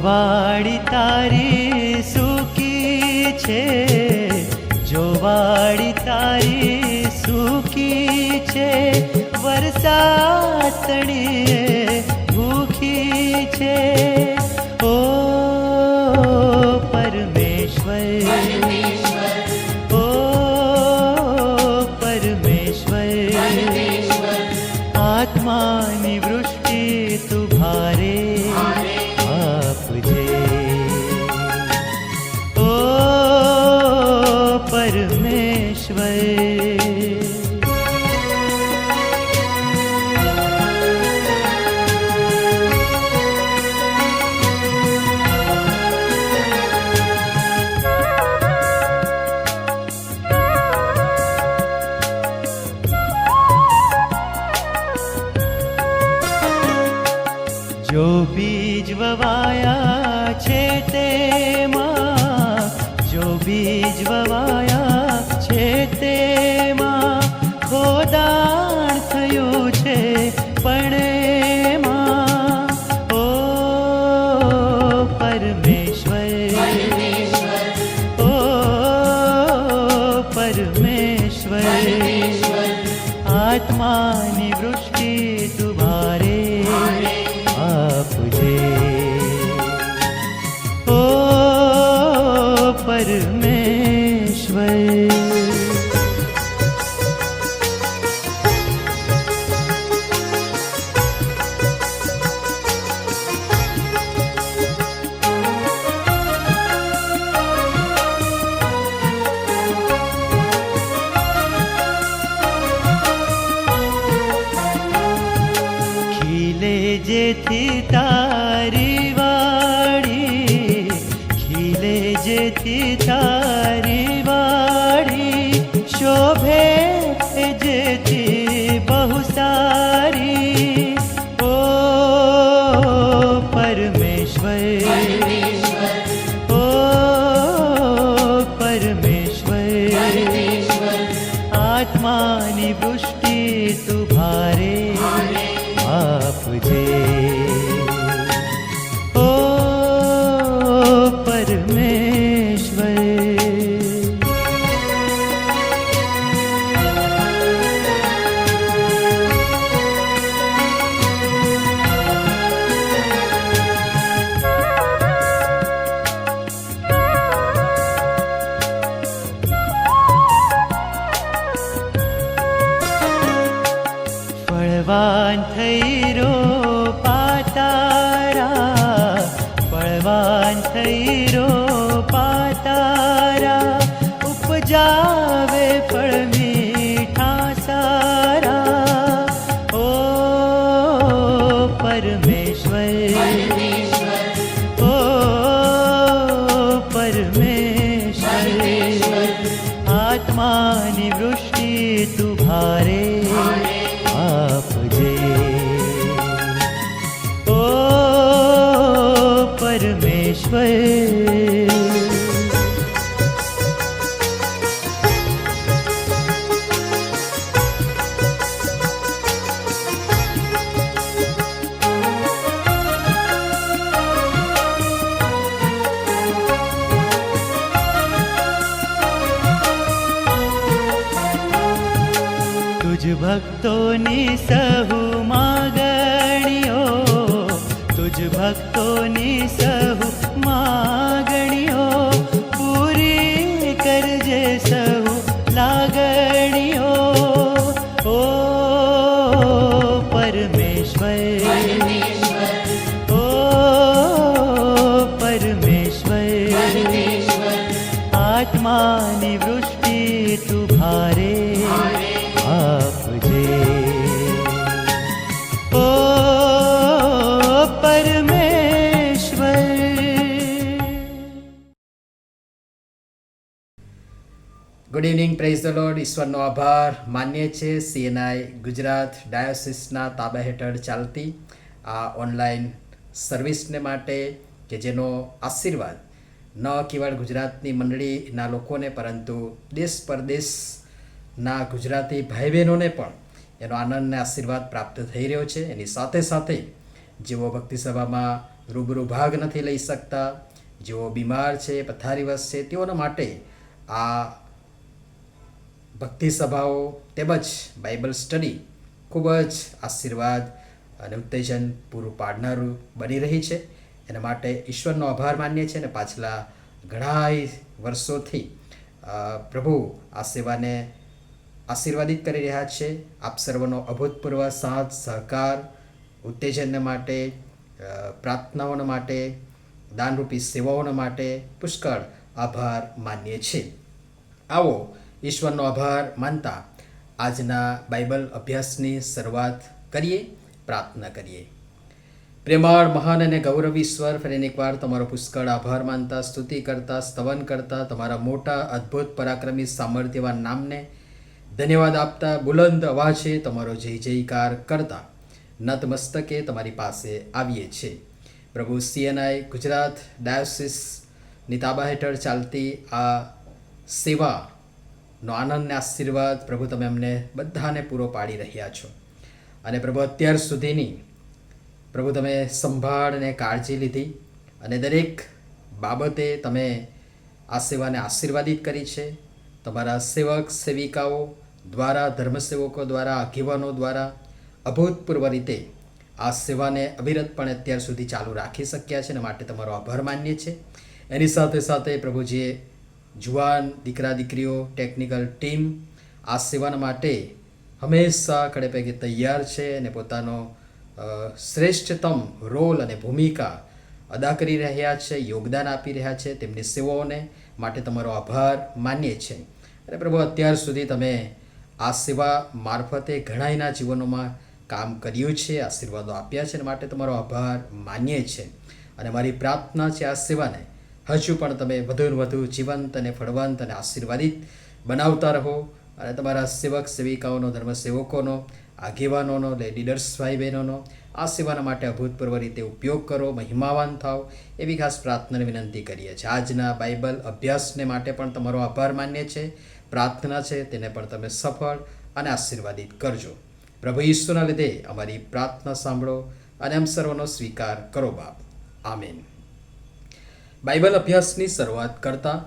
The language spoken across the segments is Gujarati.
વાડી તારી સૂકી છે, જો વાડી તારી સૂકી છે, વરસાદ તણીએ ભૂખી છે. ઓ પરમેશ્વર, ઓ પરમેશ્વર, આત્માની વૃષ્ટિ તું ભારે આપજે. ઓ પરમેશ્વર, જો બીજ વવાયા છે તેમાં, જો બીજ વવાયા છે તેમાં, ખોદાણ થયું છે પણ એમાં. ઓ પરમેશ્વર, ઓ પરમેશ્વર, આત્માની વૃષ્ટિ તું ભારે આપજે. ઓ પરમેશ્વર, જેથી તારી વાડી, ખીલે જેથી તારી વાડી, શોભે જેથી બહુ સારી. ઓ પરમેશ્વર, ઓ પરમેશ્વર, આત્માની પુષ્ટિ તું ભારે આપજે. ઓ પરમેશ્વર, ફળવાન થઈ રોપા તારા, ફળવાન થઈ રોપા તારા, ઉપજાવે ફળ મીઠા સારા. ઓ પરમેશ્વર, ઓ પરમેશ્વર, આત્માની વૃષ્ટિ તું ભારે આપજે. ઓ પરમેશ્વર, તુજ ભક્તોની સહુ માગણીઓ, તુજ ભક્તોની સહુ માગણીઓ, પૂરી કરજે સહુ લાગણીઓ. ઓ પરમેશ્વર, ઓ પરમેશ્વર, આત્માની વૃષ્ટિ તું ભારે આપજે. ઓ પરમેશ્વર. Good evening, praise the Lord. ઈશ્વરનો આભાર માન્ય છે. CNI ગુજરાત ડાયોસિસના તાબા હેઠળ ચાલતી આ ઓનલાઈન સર્વિસને માટે કે જેનો આશીર્વાદ ન કેવળ ગુજરાતની મંડળીના લોકોને પરંતુ દેશ પરદેશના ગુજરાતી ભાઈ બહેનોને પણ એનો આનંદ અને આશીર્વાદ પ્રાપ્ત થઈ રહ્યો છે. એની સાથે સાથે જેઓ ભક્તિ સભામાં રૂબરૂ ભાગ નથી લઈ શકતા, જેઓ બીમાર છે, પથારીવશ છે, તેઓના માટે આ ભક્તિ સભાઓ તેમજ બાઇબલ સ્ટડી ખૂબ જ આશીર્વાદ અને ઉત્તેજન પૂરું પાડનારું બની રહી છે. એના માટે ઈશ્વરનો આભાર માનીએ છીએ અને પાછલા ઘણાય વર્ષોથી પ્રભુ આ સેવાને આશીર્વાદિત કરી રહ્યા છે. આપ સર્વનો અભૂતપૂર્વ સાથ સહકાર, ઉત્તેજન માટે, પ્રાર્થનાઓના માટે, દાનરૂપી સેવાઓના માટે પુષ્કળ આભાર માનીએ છીએ. આવો ઈશ્વરનો આભાર માનતા આજના બાઇબલ અભ્યાસની શરૂઆત કરીએ, પ્રાર્થના કરીએ. પ્રેમાળ, મહાન અને ગૌરવી ઈશ્વર, ફરી એકવાર તમારો પુષ્કળ આભાર માનતા, સ્તુતિ કરતા, સ્તવન કરતા, તમારા મોટા અદ્ભુત પરાક્રમી સામર્થ્યવાન નામને ધન્યવાદ આપતા, બુલંદ અવાજે તમારો જય જયકાર કરતા નતમસ્તકે તમારી પાસે આવીએ છીએ. પ્રભુ CNI ગુજરાત ડાયોસિસની તાબા હેઠળ ચાલતી આ સેવાનો આનંદ અને આશીર્વાદ પ્રભુ તમે અમને બધાને પૂરો પાડી રહ્યા છો. અને પ્રભુ અત્યાર સુધીની પ્રભુ તમે સંભાળ અને કાળજી લીધી અને દરેક બાબતે તમે આ સેવાને આશીર્વાદિત કરી છે. તમારા સેવક સેવિકાઓ દ્વારા, ધર્મસેવકો દ્વારા, આગેવાનો દ્વારા અભૂતપૂર્વ રીતે આ સેવાને અવિરતપણે અત્યાર સુધી ચાલુ રાખી શક્યા છે અને માટે તમારો આભાર માનીએ છીએ. એની સાથે સાથે પ્રભુજીએ જુવાન દીકરા દીકરીઓ, ટેકનિકલ ટીમ આ સેવાના માટે હંમેશા ખડે પગે તૈયાર છે અને પોતાનો શ્રેષ્ઠતમ રોલ અને ભૂમિકા અદા કરી રહ્યા છે, યોગદાન આપી રહ્યા છે. તેમની સેવાઓને માટે તમારો આભાર માનીએ છીએ. અને પ્રભુ અત્યાર સુધી તમે આ સેવા મારફતે ઘણાયના જીવનોમાં કામ કર્યું છે, આશીર્વાદો આપ્યા છે અને માટે તમારો આભાર માનીએ છીએ. અને મારી પ્રાર્થના છે આ સેવાને હજુ પણ તમે વધુ વધુ જીવંત અને ફળવંત અને આશીર્વાદિત બનાવતા રહો અને તમારા સેવક સેવિકાઓનો, ધર્મસેવકોનો, આગેવાનોનો, લીડર્સ ભાઈ બહેનોનો આ સેવાના માટે અભૂતપૂર્વ રીતે ઉપયોગ કરો, મહિમાવાન થાવ એવી ખાસ પ્રાર્થનાને વિનંતી કરીએ છીએ. આજના બાઇબલ અભ્યાસને માટે પણ તમારો આભાર માનીએ છીએ. પ્રાર્થના છે તેને પણ તમે સફળ અને આશીર્વાદિત કરજો. પ્રભુ ઈસુના લીધે અમારી પ્રાર્થના સાંભળો અને અમ સર્વનો સ્વીકાર કરો બાપ. આમીન. બાઇબલ અભ્યાસની શરૂઆત કરતાં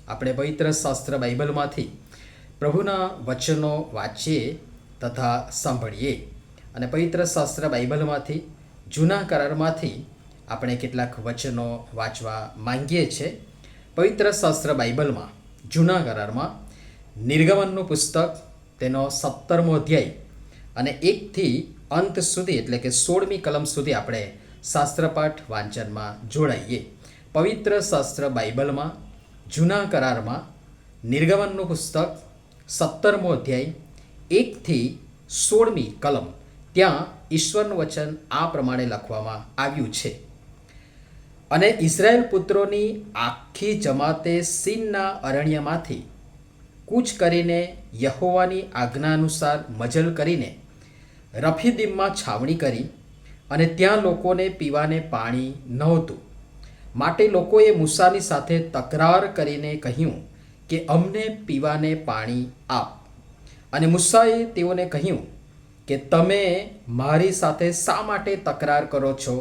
આપણે પવિત્ર શાસ્ત્ર બાઇબલમાંથી પ્રભુના વચનો વાંચીએ તથા સાંભળીએ. અને પવિત્ર શાસ્ત્ર બાઇબલમાંથી જૂના કરારમાંથી આપણે કેટલાક વચનો વાંચવા માંગીએ છીએ. પવિત્ર શાસ્ત્ર બાઇબલમાં જૂના કરારમાં નિર્ગમનનું પુસ્તક તેનો 17મો અધ્યાય અને 1થી અંત સુધી એટલે કે 16મી કલમ સુધી આપણે શાસ્ત્રપાઠ વાંચનમાં જોડાઈએ. પવિત્ર શાસ્ત્ર બાઇબલમાં જૂના કરારમાં નિર્ગમનનું પુસ્તક 17મો અધ્યાય 1થી 16મી કલમ, ત્યાં ઈશ્વરનું વચન આ પ્રમાણે લખવામાં આવ્યું છે. અને ઇઝરાયેલ પુત્રોની આખી જમાતે સીનના અરણ્યમાંથી કૂચ કરીને યહોવાની આજ્ઞા અનુસાર મજલ કરીને રફીદીમમાં છાવણી કરી અને ત્યાં લોકોને પીવાને પાણી નહોતું. માટે લોકોએ મૂસાની સાથે તકરાર કરીને કહ્યું કે અમને પીવાને પાણી આપ. અને મૂસાએ તેઓને કહ્યું કે તમે મારી સાથે શા માટે તકરાર કરો છો?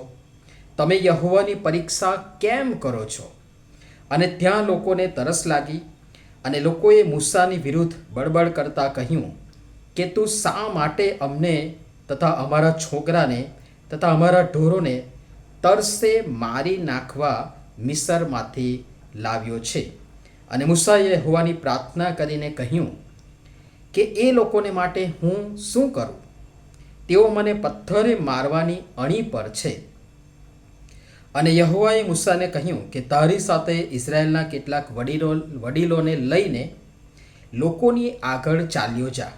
તમે યહોવાની પરીક્ષા કેમ કરો છો? અને ત્યાં લોકોને તરસ લાગી અને લોકોએ મૂસાની વિરુદ્ધ બળબડ કરતાં કહ્યું કે તું શા માટે અમને તથા અમારા છોકરાને તથા અમારા ઢોરોને તરસે મારી નાખવા મિસરમાંથી લાવ્યો છે? અને મૂસાએ યહોવાની પ્રાર્થના કરીને કહ્યું કે એ લોકોને માટે હું શું કરું? તેઓ મને પથ્થરે મારવાની અણી પર છે. અને યહોવાએ મૂસાને કહ્યું કે તારી સાથે ઇઝરાયેલના કેટલાક વડીલોને લઈને લોકોની આગળ ચાલ્યો જા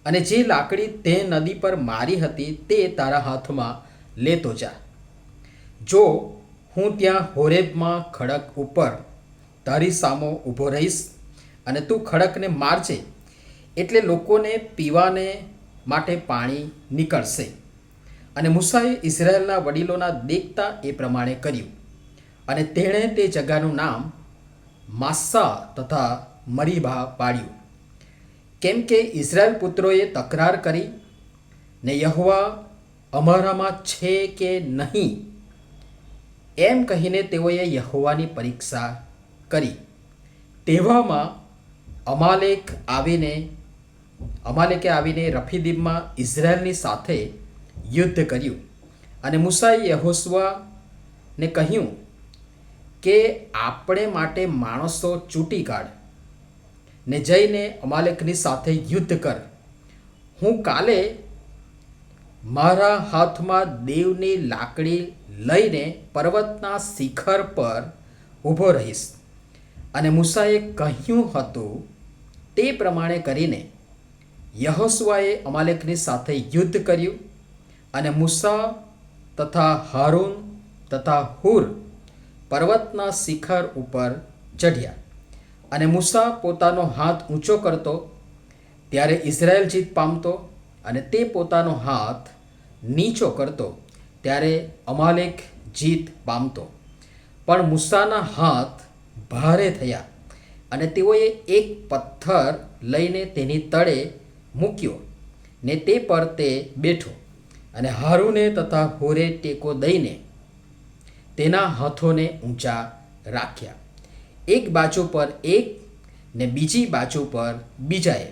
અને જે લાકડી તે નદી પર મારી હતી તે તારા હાથમાં લેતો જા. જો હું ત્યાં હોરેબમાં ખડક ઉપર તારી સામો ઊભો રહીશ અને તું ખડકને મારજે એટલે લોકોને પીવાને માટે પાણી નીકળશે. અને મૂસાએ ઇઝરાયેલના વડીલોના દેખતા એ પ્રમાણે કર્યું. અને તેણે તે જગાનું નામ માસ્સા તથા મરીબા પાડ્યું, કેમ કે ઇઝરાયેલ પુત્રોએ તકરાર કરી ને યહોવા અમારામાં છે કે નહીં એમ કહીને તેઓએ યહોવાની પરીક્ષા કરી. તેવામાં અમાલેકે આવીને રફીદીમમાં ઇઝરાયલની સાથે યુદ્ધ કર્યું. અને મૂસાએ યહોશુઆને કહ્યું કે આપણે માટે માણસો ચૂંટી કાઢ ને જઈને અમાલેકની સાથે યુદ્ધ કર. હું કાલે મારા હાથમાં દેવની લાકડી લઈને પર્વતના શિખર પર ઊભો રહીશ. અને મૂસાએ કહ્યું હતું તે પ્રમાણે કરીને યહોશુઆએ અમાલેકની સાથે યુદ્ધ કર્યું. અને મૂસા તથા હારૂન તથા હુર પર્વતના શિખર ઉપર ચઢ્યા. અને મૂસા પોતાનો હાથ ઊંચો કરતો ત્યારે ઇઝરાયલ જીત પામતો, અને તે પોતાનો હાથ નીચો કરતો ત્યારે અમાલેક જીત પામતો. પણ મૂસાના હાથ ભારે થયા અને તેઓએ એક પથ્થર લઈને તેની તળે મૂક્યો ને તે પર તે બેઠો. અને હારૂને તથા હોરે ટેકો દઈને તેના હાથોને ઊંચા રાખ્યા, એક બાજુ પર એક ને બીજી બાજુ પર બીજાએ.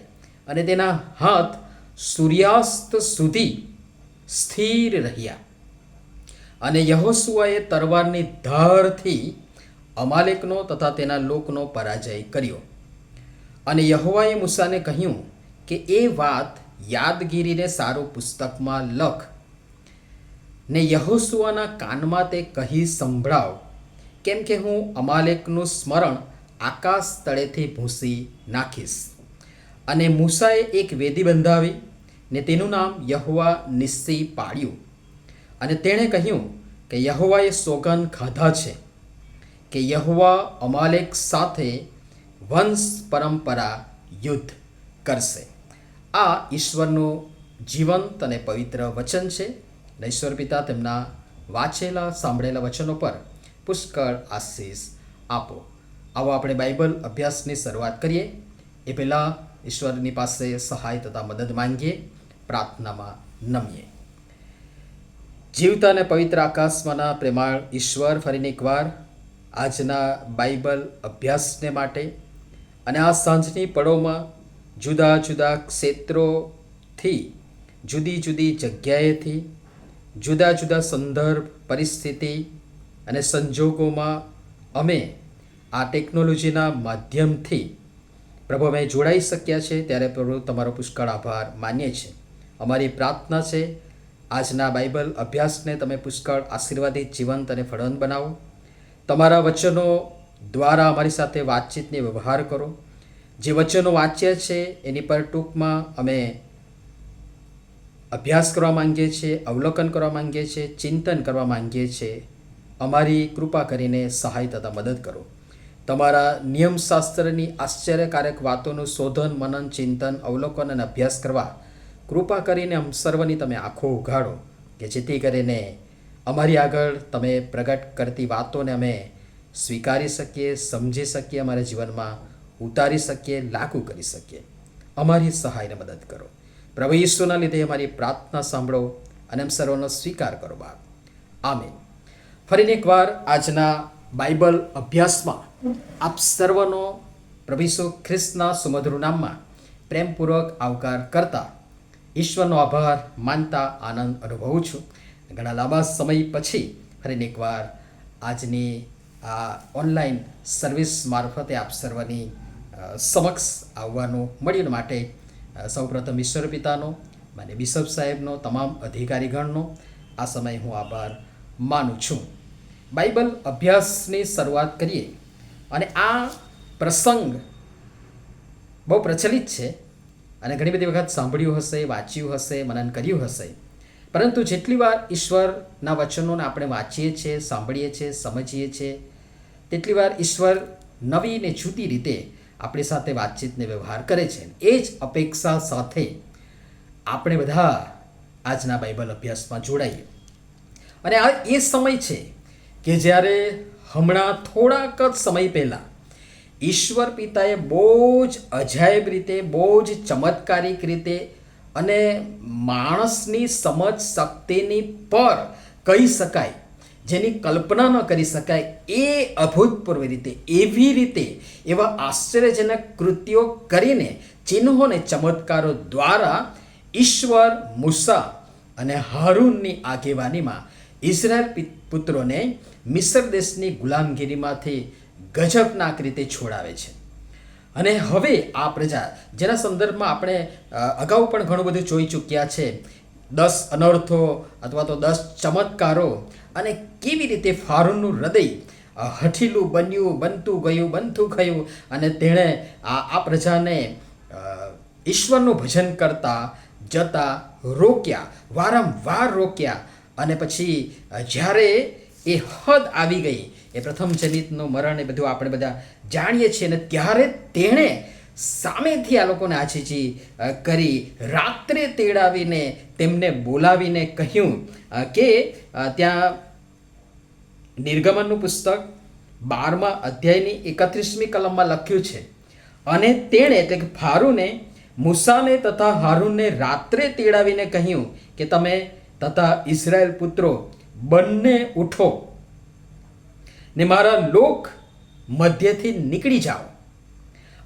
અને તેના હાથ સૂર્યાસ્ત સુધી સ્થિર રહ્યા. અને યહોશુઆએ તરવારની ધારથી અમાલેકનો તથા તેના લોકનો પરાજય કર્યો. અને યહોવાએ મૂસાને કહ્યું કે એ વાત યાદગીરીને સારું પુસ્તકમાં લખ ને યહોશુઆના કાનમાં તે કહી સંભળાવ, કેમ કે હું અમાલેકનું સ્મરણ આકાશ તળેથી ભૂંસી નાખીશ. અને મૂસાએ એક વેદી બંધાવી ને તેનું નામ યહોવા નિસ્સી પાડ્યું. અને તેણે કહ્યું કે યહોવાએ સોગંદ ખાધા છે કે યહોવા અમાલેક સાથે વંશ પરંપરા યુદ્ધ કરશે. આ ઈશ્વરનું જીવંત અને પવિત્ર વચન છે. ઈશ્વર પિતા તેમના વાંચેલા સાંભળેલા વચનો પર પુષ્કળ આશીષ આપો. આવો આપણે બાઇબલ અભ્યાસની શરૂઆત કરીએ એ પહેલાં ઈશ્વરની પાસે સહાય તથા મદદ માંગીએ, પ્રાર્થનામાં નમીએ. જીવતા અને પવિત્ર આકાશમાંના પ્રેમાળ ઈશ્વર, ફરીને એકવાર આજના બાઇબલ અભ્યાસને માટે અને આ સાંજની પળોમાં જુદા જુદા ક્ષેત્રોથી, જુદી જુદી જગ્યાએથી, જુદા જુદા સંદર્ભ, પરિસ્થિતિ અને સંજોગોમાં અમે આ ટેકનોલોજીના માધ્યમથી પ્રભુ અમે જોડાઈ શક્યા છે, ત્યારે પ્રભુ તમારો પુષ્કળ આભાર માનીએ છીએ. અમારી પ્રાર્થના છે આજના બાઇબલ અભ્યાસને તમે પુષ્કળ આશીર્વાદિત, જીવંત અને ફળવંત બનાવો. તમારા વચનો દ્વારા અમારી સાથે વાતચીતને વ્યવહાર કરો. જે વચનો વાંચ્યા છે એની પર ટૂંકમાં અમે અભ્યાસ કરવા માંગીએ છીએ, અવલોકન કરવા માંગીએ છીએ, ચિંતન કરવા માંગીએ છીએ. અમારી કૃપા કરીને સહાય તથા મદદ કરો. તમારા નિયમશાસ્ત્રની આશ્ચર્યકારક વાતોનું શોધન, મનન, ચિંતન, અવલોકન અને અભ્યાસ કરવા કૃપા કરીને અમ સર્વની તમે આંખો ઉઘાડો, કે જેથી કરીને અમારી આગળ તમે પ્રગટ કરતી વાતોને અમે સ્વીકારી શકીએ, સમજી શકીએ, અમારા જીવનમાં ઉતારી શકીએ, લાગુ કરી શકીએ. અમારી સહાયને મદદ કરો. પ્રભુ ઈસુના લીધે અમારી પ્રાર્થના સાંભળો અને અમ સર્વનો સ્વીકાર કરો બાપ. આમીન. ફરીને એકવાર આજના બાઇબલ અભ્યાસમાં આપ સર્વનો પ્રભુ ઈસુ ખ્રિસ્તના સુમધુર નામમાં પ્રેમપૂર્વક આવકાર કરતા ઈશ્વરનો આભાર માનતા આનંદ અનુભવું છું. ઘણા લાંબા સમય પછી ફરીને એકવાર આજની આ ઓનલાઈન સર્વિસ મારફતે આપ સર્વની સમક્ષ આવવાનું મળ્યું માટે સૌપ્રથમ ઈશ્વર પિતાનો અને બિશપ સાહેબનો, તમામ અધિકારીગણનો આ સમય હું આભાર માનું છું. બાઇબલ અભ્યાસની શરૂઆત કરીએ. અને આ પ્રસંગ બહુ પ્રચલિત છે અને ઘણી બધી વખત સાંભળ્યું હશે, વાંચ્યું હશે, મનન કર્યું હશે. પરંતુ જેટલી વાર ઈશ્વરના વચનોને આપણે વાંચીએ છીએ, સાંભળીએ છીએ, સમજીએ છીએ, તેટલી વાર ઈશ્વર નવી ને જુદી રીતે આપણી સાથે વાતચીતને વ્યવહાર કરે છે. એ જ અપેક્ષા સાથે આપણે બધા આજના બાઇબલ અભ્યાસમાં જોડાઈએ. અને આ એ સમય છે કે જ્યારે હમણાં થોડાક જ સમય પહેલાં ઈશ્વર પિતાએ બહુ જ અજાયબ રીતે, બહુ જ ચમત્કારિક રીતે અને માણસની સમજ શક્તિની પર કહી શકાય જેની કલ્પના ન કરી શકાય એ અભૂતપૂર્વ રીતે એવી રીતે એવા આશ્ચર્યજનક કૃત્યો કરીને ચિહ્નો અને ચમત્કારો દ્વારા ઈશ્વર મૂસા અને હારૂનની આગેવાનીમાં ઇઝરાયલ પુત્રોને મિસ્ર દેશની ગુલામગીરીમાંથી ગજબનાક રીતે છોડાવે છે. અને હવે આ પ્રજા જેના સંદર્ભમાં આપણે અગાઉ પણ ઘણું બધું જોઈ ચૂક્યા છે, 10 અનર્થો અથવા તો 10 ચમત્કારો, અને કેવી રીતે ફારૂનનું હૃદય હઠીલું બનતું ગયું અને તેણે આ પ્રજાને ઈશ્વરનું ભજન કરતા જતા રોક્યા, વારંવાર રોક્યા. અને પછી જ્યારે એ હદ આવી ગઈ, એ પ્રથમ જનિતનું મરણ એ બધું આપણે બધા જાણીએ છીએ, અને ત્યારે તેણે સામેથી આ લોકોને આજીજી કરી, રાત્રે તેડાવીને તેમને બોલાવીને કહ્યું કે ત્યાં નિર્ગમનનું પુસ્તક 12મા અધ્યાયની 31મી કલમમાં લખ્યું છે, અને તેણે એટલે કે ફારૂને મૂસાને તથા હારૂનને રાત્રે તેડાવીને કહ્યું કે તમે તથા ઇઝરાયલ પુત્રો બંને ઉઠો ને મારા લોક મધ્યથી નીકળી જાઓ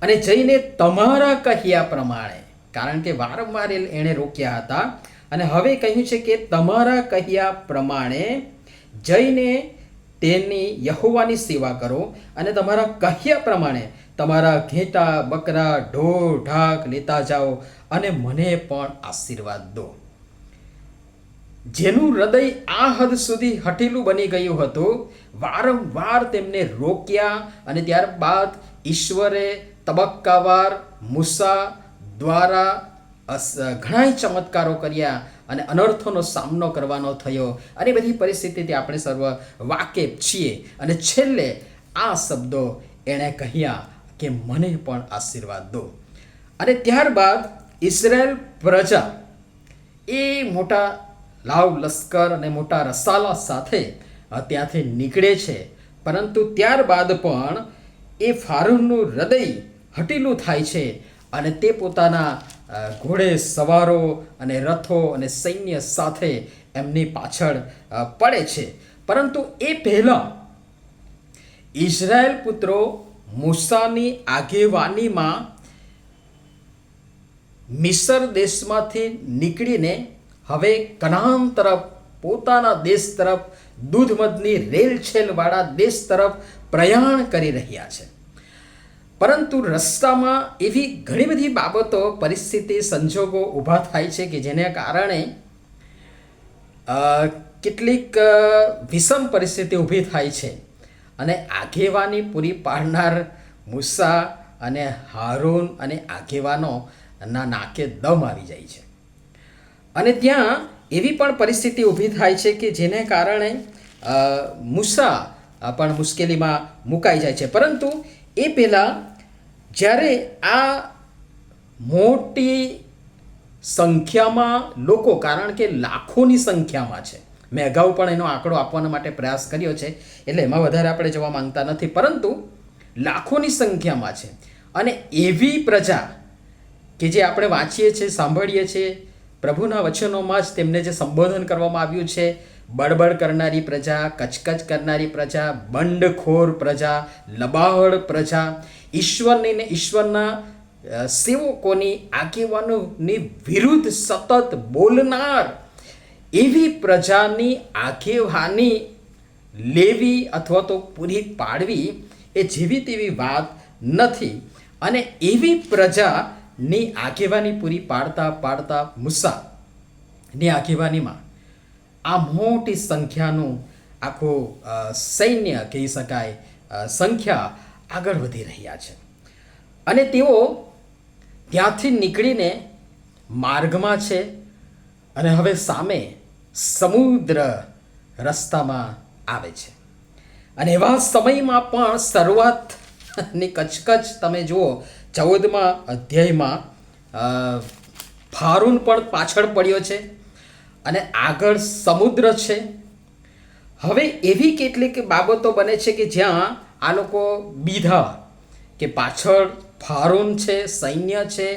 અને જઈને તમારા કહ્યા પ્રમાણે, કારણ કે વારંવાર એણે રોક્યા હતા, અને હવે કહ્યું છે કે તમારા કહ્યા પ્રમાણે જઈને તેની યહોવાની સેવા કરો, અને તમારા કહ્યા પ્રમાણે તમારા ઘેટા બકરા ઢોર ઢાક લેતા જાઓ અને મને પણ આશીર્વાદ દો. જેનું હૃદય આ હદ સુધી હઠીલું બની ગયું હતું, વારંવાર તેમને રોક્યા, અને ત્યારબાદ ઈશ્વરે તબક્કાવાર મૂસા દ્વારા ઘણા ચમત્કારો કર્યા અને અનર્થોનો સામનો કરવાનો થયો, અને બધી પરિસ્થિતિથી આપણે સર્વ વાકેફ છીએ. અને છેલ્લે આ શબ્દો એણે કહ્યા કે મને પણ આશીર્વાદ દો. અને ત્યારબાદ ઇઝરાયલ પ્રજા એ મોટા લાવ લશ્કર અને મોટા રસાલા સાથે ત્યાંથી નીકળે છે, પરંતુ ત્યારબાદ પણ એ ફારૂનનું હૃદય હઠીલું થાય છે, અને તે પોતાના ઘોડે સવારો અને રથો અને સૈન્ય સાથે એમની પાછળ પડે છે. પરંતુ એ પહેલાં ઇઝરાયલ પુત્રો મૂસાની આગેવાનીમાં મિસ્ર દેશમાંથી નીકળીને હવે કનાન તરફ, પોતાના દેશ તરફ, દૂધમધની રેલછેલવાળા દેશ તરફ પ્રયાણ કરી રહ્યા છે. પરંતુ રસ્તામાં એવી ઘણી બધી બાબતો, પરિસ્થિતિ, સંજોગો ઊભા થાય છે કે જેને કારણે કેટલીક વિષમ પરિસ્થિતિ ઊભી થાય છે, અને આગેવાની પૂરી પાડનાર મૂસા અને હારૂન અને આગેવાનોના નાકે દમ આવી જાય છે. અને ત્યાં એવી પણ પરિસ્થિતિ ઊભી થાય છે કે જેને કારણે મૂસા પણ મુશ્કેલીમાં મુકાઈ જાય છે. પરંતુ એ પહેલાં જ્યારે આ મોટી સંખ્યામાં લોકો, કારણ કે લાખોની સંખ્યામાં છે, મેં અગાઉ પણ એનો આંકડો આપવાના માટે પ્રયાસ કર્યો છે, એટલે એમાં વધારે આપણે જવા માંગતા નથી, પરંતુ લાખોની સંખ્યામાં છે, અને એવી પ્રજા કે જે આપણે વાંચીએ છીએ, સાંભળીએ છીએ, પ્રભુના વચનોમાં જ તેમને જે સંબોધન કરવામાં આવ્યું છે, બડબડ કરનારી પ્રજા, કચકચ કરનારી પ્રજા, બંડખોર પ્રજા, લબાવડ પ્રજા, ઈશ્વરની ને ઈશ્વરના સેવકોની આગેવાનોની વિરુદ્ધ સતત બોલનાર એવી પ્રજાની આગેવાની લેવી અથવા તો પૂરી પાડવી એ જેવી તેવી વાત નથી. અને એવી પ્રજાની આગેવાની પૂરી પાડતા મૂસાની આગેવાનીમાં આ મોટી સંખ્યાનું આખું સૈન્ય કહી શકાય, સંખ્યા આગળ વધી રહ્યા છે. અને તેઓ ત્યાંથી નીકળીને માર્ગમાં છે, અને હવે સામે સમુદ્ર રસ્તામાં આવે છે. અને એવા સમયમાં પણ શરૂઆતની કચકચ તમે જુઓ, 14મા અધ્યાયમાં ફારૂન પણ પાછળ પડ્યો છે અને આગળ સમુદ્ર છે. હવે એવી કેટલીક બાબતો બને છે કે જ્યાં આ લોકો બીધા કે પાછળ ફારૂન છે, સૈન્ય છે,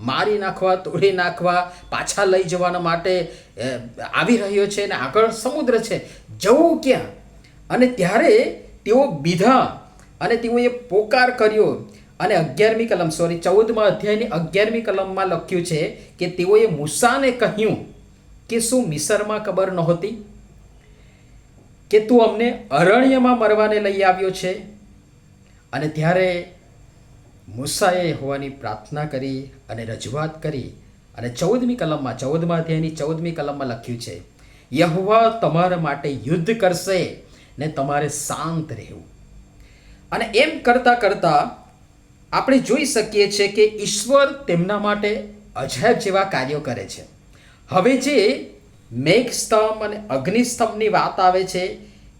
મારી નાખવા, તોડી નાખવા, પાછા લઈ જવાના માટે આવી રહ્યો છે, અને આગળ સમુદ્ર છે, જવું ક્યાં? અને ત્યારે તેઓ બીધા અને તેઓએ પોકાર કર્યો. અને 14મા અધ્યાયની 11મી કલમમાં લખ્યું છે કે તેઓએ મૂસાને કહ્યું કે શું મિસરમાં ખબર નહોતી કે તું અમને અરણ્યમાં મરવાને લઈ આવ્યો છે? અને ત્યારે મૂસાએ યહોવાની પ્રાર્થના કરી અને રજૂઆત કરી. અને 14મા અધ્યાયની 14મી કલમમાં લખ્યું છે, યહોવા તમારા માટે યુદ્ધ કરશે ને તમારે શાંત રહેવું. અને એમ કરતાં કરતાં આપણે જોઈ શકીએ છીએ કે ઈશ્વર તેમના માટે અજાયબ જેવા કાર્યો કરે છે. હવે જે મેઘસ્તંભ અને અગ્નિસ્તંભની વાત આવે છે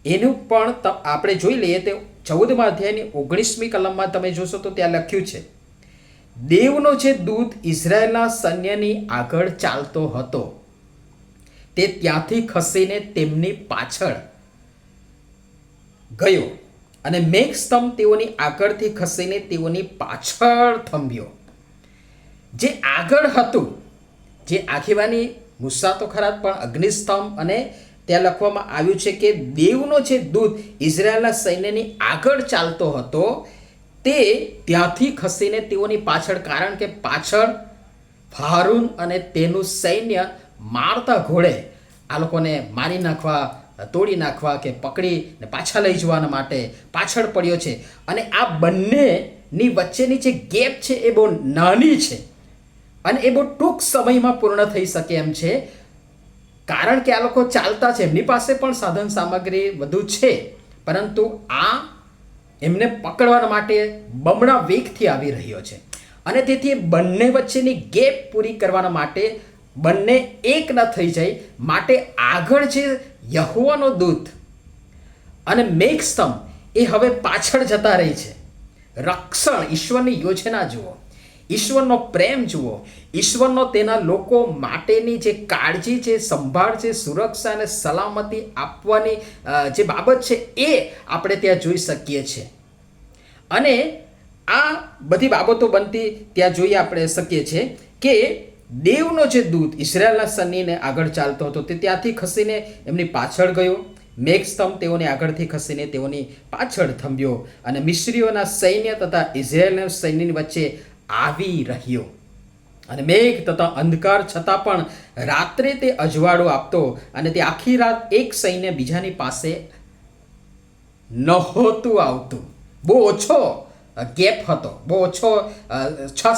એનું પણ આપણે જોઈ લઈએ તો 14મા અધ્યાયની 19મી કલમમાં તમે જોશો તો ત્યાં લખ્યું છે, દેવનો જે દૂત ઇઝરાયેલના સૈન્યની આગળ ચાલતો હતો તે ત્યાંથી ખસીને તેમની પાછળ ગયો અને મેઘસ્તંભ તેઓની આગળથી ખસીને તેઓની પાછળ થંભ્યો. જે આગળ હતું, જે આગેવાની મૂસા તો ખરા પણ અગ્નિસ્તંભ, અને ત્યાં લખવામાં આવ્યું છે કે દેવનો જે દૂત ઇઝરાયેલના સૈન્યની આગળ ચાલતો હતો તે ત્યાંથી ખસીને તેઓની પાછળ, કારણ કે પાછળ ફારૂન અને તેનું સૈન્ય મારતા ઘોડે આ લોકોને મારી નાખવા, તોડી નાખવા કે પકડીને પાછા લઈ જવાના માટે પાછળ પડ્યો છે. અને આ બંનેની વચ્ચેની જે ગેપ છે એ બહુ નાની છે અને એ બહુ ટૂંક સમયમાં પૂર્ણ થઈ શકે એમ છે, કારણ કે આ લોકો ચાલતા છે, એમની પાસે પણ સાધન સામગ્રી વધુ છે, પરંતુ આ એમને પકડવા માટે બમણા વેગથી આવી રહ્યો છે. અને તેથી બંને વચ્ચેની ગેપ પૂરી કરવાના માટે, બંને એક ન થઈ જાય માટે આગળ જે યહોવાનો દૂત અને મેઘસ્તંભ એ હવે પાછળ જતા રહી છે. રક્ષણ, ઈશ્વરની યોજના જુઓ, ઈશ્વરનો પ્રેમ જુઓ, ઈશ્વરનો તેના લોકો માટેની જે કાળજી છે, સંભાળ છે, સુરક્ષા અને સલામતી આપવાની જે બાબત છે એ આપણે ત્યાં જોઈ શકીએ છીએ. અને આ બધી બાબતો બનતી ત્યાં જોઈ આપણે શકીએ છીએ કે દેવનો જે દૂત ઇઝરાયેલના સૈન્યને આગળ ચાલતો હતો તે ત્યાંથી ખસીને એમની પાછળ ગયો. મેઘસ્તંભ તેઓની આગળથી ખસીને તેઓની પાછળ થંભ્યો અને મિસ્રીઓના સૈન્ય તથા ઇઝરાયેલના સૈન્યની વચ્ચે આવી રહ્યો. અને મેઘ તથા અંધકાર છતાં પણ રાત્રે તે અજવાળો આપતો અને તે આખી રાત એક સૈન્ય બીજાની પાસે નહોતું આવતું. બહુ ઓછો ગેપ હતો, બહુ ઓછો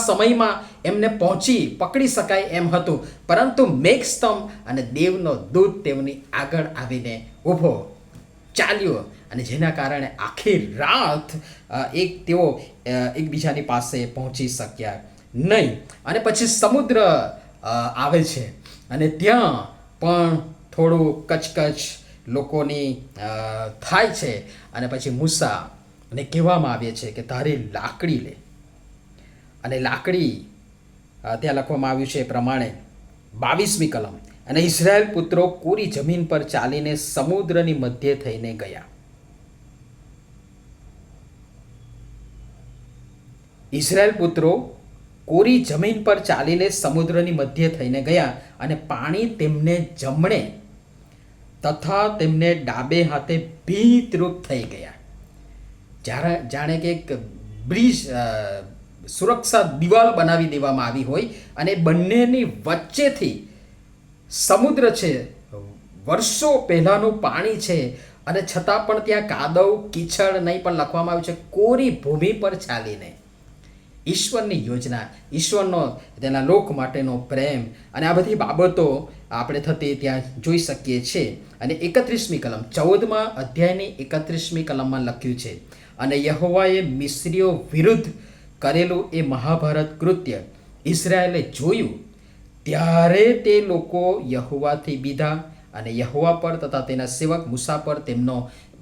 સમયમાં એમને પકડી શકાય એમ હતું, પરંતુ મેઘસ્તંભ અને દેવનો દૂત તેમની આગળ આવીને ઊભો ચાલ્યો અને જેના કારણે આખી રાત તેઓ એકબીજાની પાસે પહોંચી શક્યા નહીં. અને પછી સમુદ્ર આવે છે અને ત્યાં પણ થોડું કચકચ લોકોની થાય છે. અને પછી મૂસા અને કહેવામાં આવે છે કે તારી લાકડી લે. અને લાકડી ત્યાં લખવામાં આવ્યું છે એ પ્રમાણે 22મી કલમ, અને ઇઝરાયેલ પુત્રો કોરી જમીન પર ચાલીને સમુદ્રની મધ્યે થઈને ગયા. ઇઝરાયેલ પુત્રો કોરી જમીન પર ચાલીને સમુદ્રની મધ્યે થઈને ગયા અને પાણી તેમને જમણે તથા તેમને ડાબે હાથે ભીતરૂપ થઈ ગયા. જાણે કે એક બ્રિજ, સુરક્ષા દિવાલ બનાવી દેવામાં આવી હોય અને બંનેની વચ્ચેથી સમુદ્ર છે, વર્ષો પહેલાંનું પાણી છે, અને છતાં પણ ત્યાં કાદવ કીચડ નહીં, પણ લખવામાં આવ્યું છે કોરી ભૂમિ પર ચાલીને. ઈશ્વરની યોજના, ઈશ્વરનો તેના લોક માટેનો પ્રેમ અને આ બધી બાબતો આપણે થતી ત્યાં જોઈ શકીએ છીએ. અને 31મી કલમ, 14મા અધ્યાયની 31મી કલમમાં લખ્યું છે, અને યહોવાએ મિસ્રીઓ વિરુદ્ધ કરેલું એ મહાભારત કૃત્ય ઇઝરાયેલે જોયું ત્યારે તે લોકો યહોવાથી બીધા અને યહોવા પર તથા તેના સેવક મૂસા પર તેમનો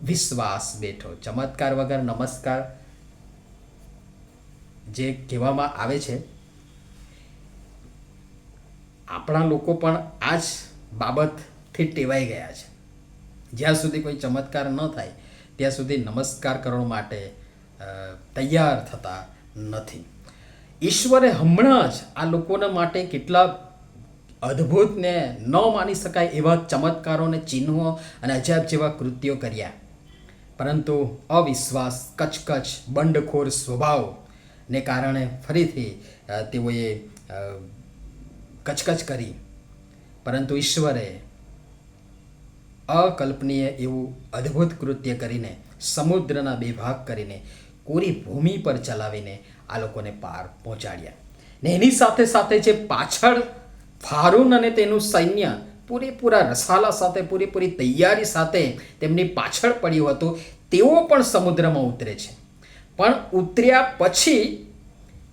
વિશ્વાસ બેઠો. ચમત્કાર વગર નમસ્કાર જે કહેવામાં આવે છે, આપણા લોકો પણ આ જ બાબતથી ટેવાઈ ગયા છે. જ્યાં સુધી કોઈ ચમત્કાર ન થાય ત્યાં સુધી નમસ્કાર કરવા માટે તૈયાર થતા નથી. ઈશ્વરે હમણાં જ આ લોકોના માટે કેટલા અદ્ભુત ને ન માની શકાય એવા ચમત્કારો ને ચિહ્નો અને અજાયબ જેવા કૃત્યો કર્યા. પરંતુ અવિશ્વાસ, કચકચ, બંડખોર સ્વભાવને કારણે ફરીથી તેઓએ કચકચ કરી. પરંતુ ઈશ્વરે અકલ્પનીય એવું અદ્ભુત કૃત્ય કરીને, સમુદ્રના બે ભાગ કરીને, કોરી ભૂમિ પર ચલાવીને આ લોકોને પાર પહોંચાડ્યા. ને એની સાથે સાથે જે પાછળ ફારૂન અને તેનું સૈન્ય પૂરેપૂરા રસાલા સાથે, પૂરેપૂરી તૈયારી સાથે તેમની પાછળ પડ્યું હતું, તેઓ પણ સમુદ્રમાં ઉતરે છે. પણ ઉતર્યા પછી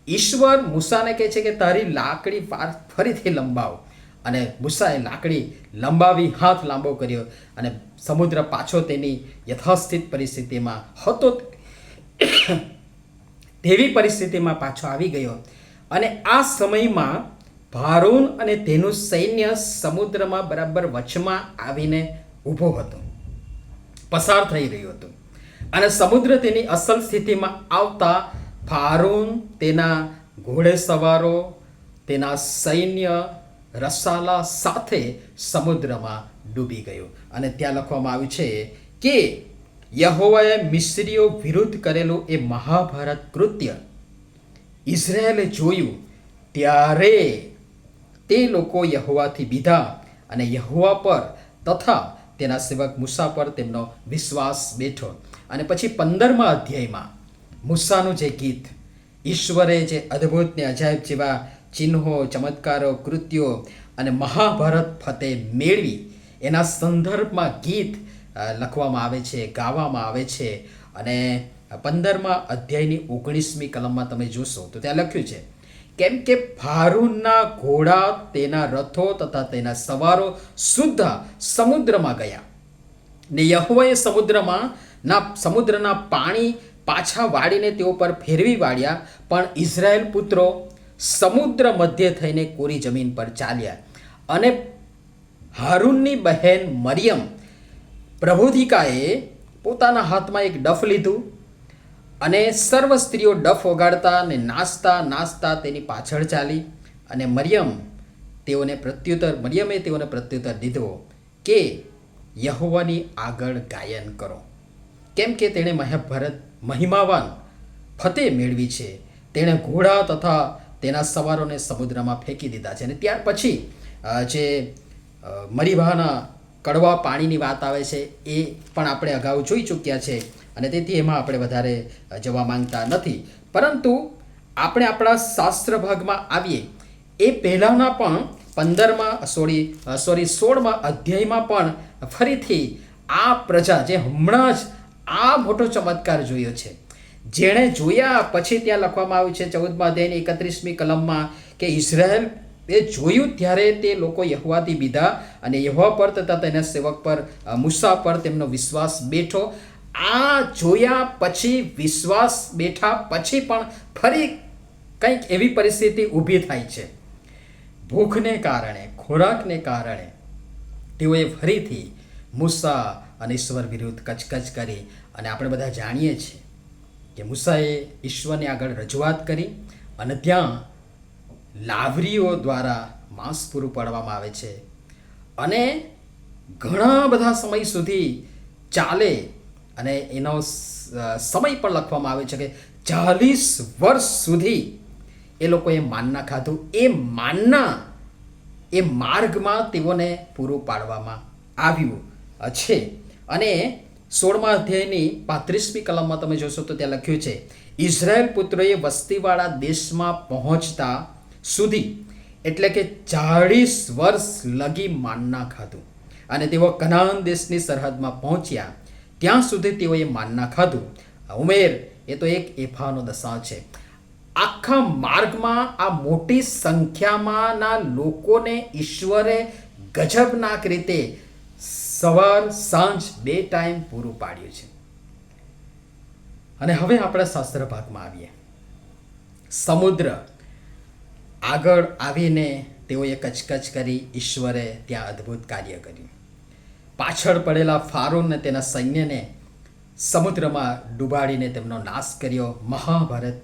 ઈશ્વર મૂસાને કહે છે કે તારી લાકડી ફરીથી લંબાવ. અને મૂસાએ લાકડી લંબાવી, હાથ લાંબો કર્યો અને સમુદ્ર પાછો તેની યથાસ્થિત પરિસ્થિતિમાં હતો તેવી પરિસ્થિતિમાં પાછો આવી ગયો. અને આ સમયમાં ફારૂન અને તેનું સૈન્ય સમુદ્રમાં બરાબર વચમાં આવીને ઊભો હતો, પસાર થઈ રહ્યું હતું. અને સમુદ્ર તેની અસલ સ્થિતિમાં આવતા ફારૂન, તેના ઘોડેસવારો, તેના સૈન્ય રસાલા સાથે સમુદ્રમાં ડૂબી ગયું. અને ત્યાં લખવામાં આવ્યું છે કે યહોવાએ મિસ્રીઓ વિરુદ્ધ કરેલું એ મહાભારત કૃત્ય ઇઝરાયેલે જોયું ત્યારે તે લોકો યહોવાથી બીધા અને યહોવા પર તથા તેના સેવક મૂસા પર તેમનો વિશ્વાસ બેઠો. અને પછી 15મા અધ્યાયમાં મૂસાનું જે ગીત, ઈશ્વરે જે અદ્ભુત ને અજાયબ જેવા ચિહ્નો, ચમત્કારો, કૃત્યો અને મહાભારત ફતેહ મેળવી એના સંદર્ભમાં ગીત લખવામાં આવે છે, ગાવામાં આવે છે. અને 15મા અધ્યાયની 19મી કલમમાં તમે જોશો તો ત્યાં લખ્યું છે, કેમ કે ફારૂનના ઘોડા, તેના રથો તથા તેના સવારો સુદ્ધા સમુદ્રમાં ગયા ને યહોવાએ સમુદ્રના પાણી પાછા વાળીને તેઓ પર ફેરવી વાળ્યા. પણ ઇઝરાયેલ પુત્રો સમુદ્ર મધ્ય થઈને કોરી જમીન પર ચાલ્યા. અને હારૂનની બહેન મરિયમ પ્રબોધિકાએ પોતાના હાથમાં એક ડફ લીધું અને સર્વ સ્ત્રીઓ ડફ વગાડતા અને નાચતા નાચતા તેની પાછળ ચાલી. અને મરિયમે તેઓને પ્રત્યુત્તર દીધો કે યહોવાની આગળ ગાયન કરો, કેમ કે તેણે મહિમાવાન ફતેહ મેળવી છે. તેણે ઘોડા તથા તેના સવારોને સમુદ્રમાં ફેંકી દીધા છે. અને ત્યાર પછી જે મરીબાના કડવા પાણીની વાત આવે છે એ પણ આપણે અગાઉ જોઈ ચૂક્યા છે અને તેથી એમાં આપણે વધારે જવા માંગતા નથી. પરંતુ આપણે આપણા શાસ્ત્ર ભાગમાં આવીએ એ પહેલાંના પણ 16મા અધ્યાયમાં પણ ફરીથી આ પ્રજા જે હમણાં જ આ મોટો ચમત્કાર જોયો છે, જેણે જોયા પછી ત્યાં લખવામાં આવ્યું છે 14મા અધ્યાયની 31મી કલમમાં કે ઇઝરાયેલ એ જોયું ત્યારે તે લોકો યહોવાથી બીધા અને યહોવા પર તથા તેના સેવક પર મૂસા પર તેમનો વિશ્વાસ બેઠો. આ જોયા પછી, વિશ્વાસ બેઠા પછી પણ ફરી કંઈક એવી પરિસ્થિતિ ઊભી થાય છે. ભૂખને કારણે, ખોરાકને કારણે તેઓએ ફરીથી મૂસા અને ઈશ્વર વિરુદ્ધ કચકચ કરી. અને આપણે બધા જાણીએ છીએ કે મૂસાએ ઈશ્વરની આગળ રજૂઆત કરી અને ત્યાં લાવરીઓ દ્વારા માંસ પૂરું પાડવામાં આવે છે અને ઘણા બધા સમય સુધી ચાલે. અને એનો સમય પણ લખવામાં આવે છે કે 40 વર્ષ સુધી એ લોકોએ માનના ખાધું. એ માનના એ માર્ગમાં તેઓને પૂરું પાડવામાં આવ્યું છે. અને 16મા અધ્યાયની 35મી કલમમાં તમે જોશો તો ત્યાં લખ્યું છે, ઇઝરાયેલ પુત્રોએ વસ્તીવાળા દેશમાં પહોંચતા સુધી, એટલે કે 40 વર્ષ લગી માનના ખાધું. અને તેઓ કનાન દેશની સરહદમાં પહોંચ્યા ત્યાં સુધી તેઓએ માનના ખાધું. ઉમેર એ તો એક એફાનો દશાંશ છે. આખા માર્ગમાં આ મોટી સંખ્યામાંના લોકોને ઈશ્વરે ગજબનાક રીતે સવાર સાંજ 2 ટાઈમ પૂરું પાડ્યું છે. અને હવે આપણે શાસ્ત્ર ભાગમાં આવીએ. સમુદ્ર આગળ આવીને તેઓએ કચકચ કરી, ઈશ્વરે ત્યાં અદ્ભુત કાર્ય કર્યું. પાછળ પડેલા ફારૂન અને તેના સૈન્યને સમુદ્રમાં ડૂબાડીને તેમનો નાશ કર્યો, મહાભારત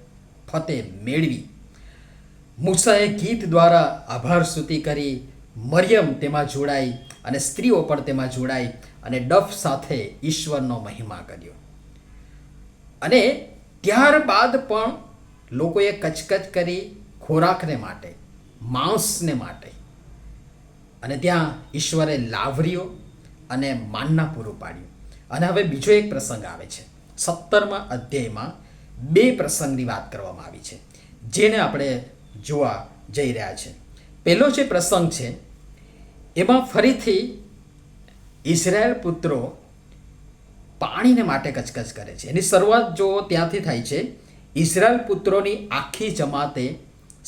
ફતેહ મેળવી. મૂસાએ ગીત દ્વારા આભાર સ્તુતિ કરી, મરિયમ તેમાં જોડાઈ અને સ્ત્રીઓ પણ તેમાં જોડાઈ અને ડફ સાથે ઈશ્વરનો મહિમા કર્યો. અને ત્યારબાદ પણ લોકોએ કચકચ કરી ખોરાકને માટે, માંસને માટે, અને ત્યાં ઈશ્વરે લાવરીઓ અને માનના પૂરું પાડ્યું. અને હવે બીજો એક પ્રસંગ આવે છે. 17મા અધ્યાયમાં 2 પ્રસંગની વાત કરવામાં આવી છે, જેને આપણે જોવા જઈ રહ્યા છે. પહેલો જે પ્રસંગ છે એમાં ફરીથી ઇઝરાયલ પુત્રો પાણીને માટે કચકચ કરે છે. એની શરૂઆત જો ત્યાંથી થાય છે. ઇઝરાયલ પુત્રોની આખી જમાતે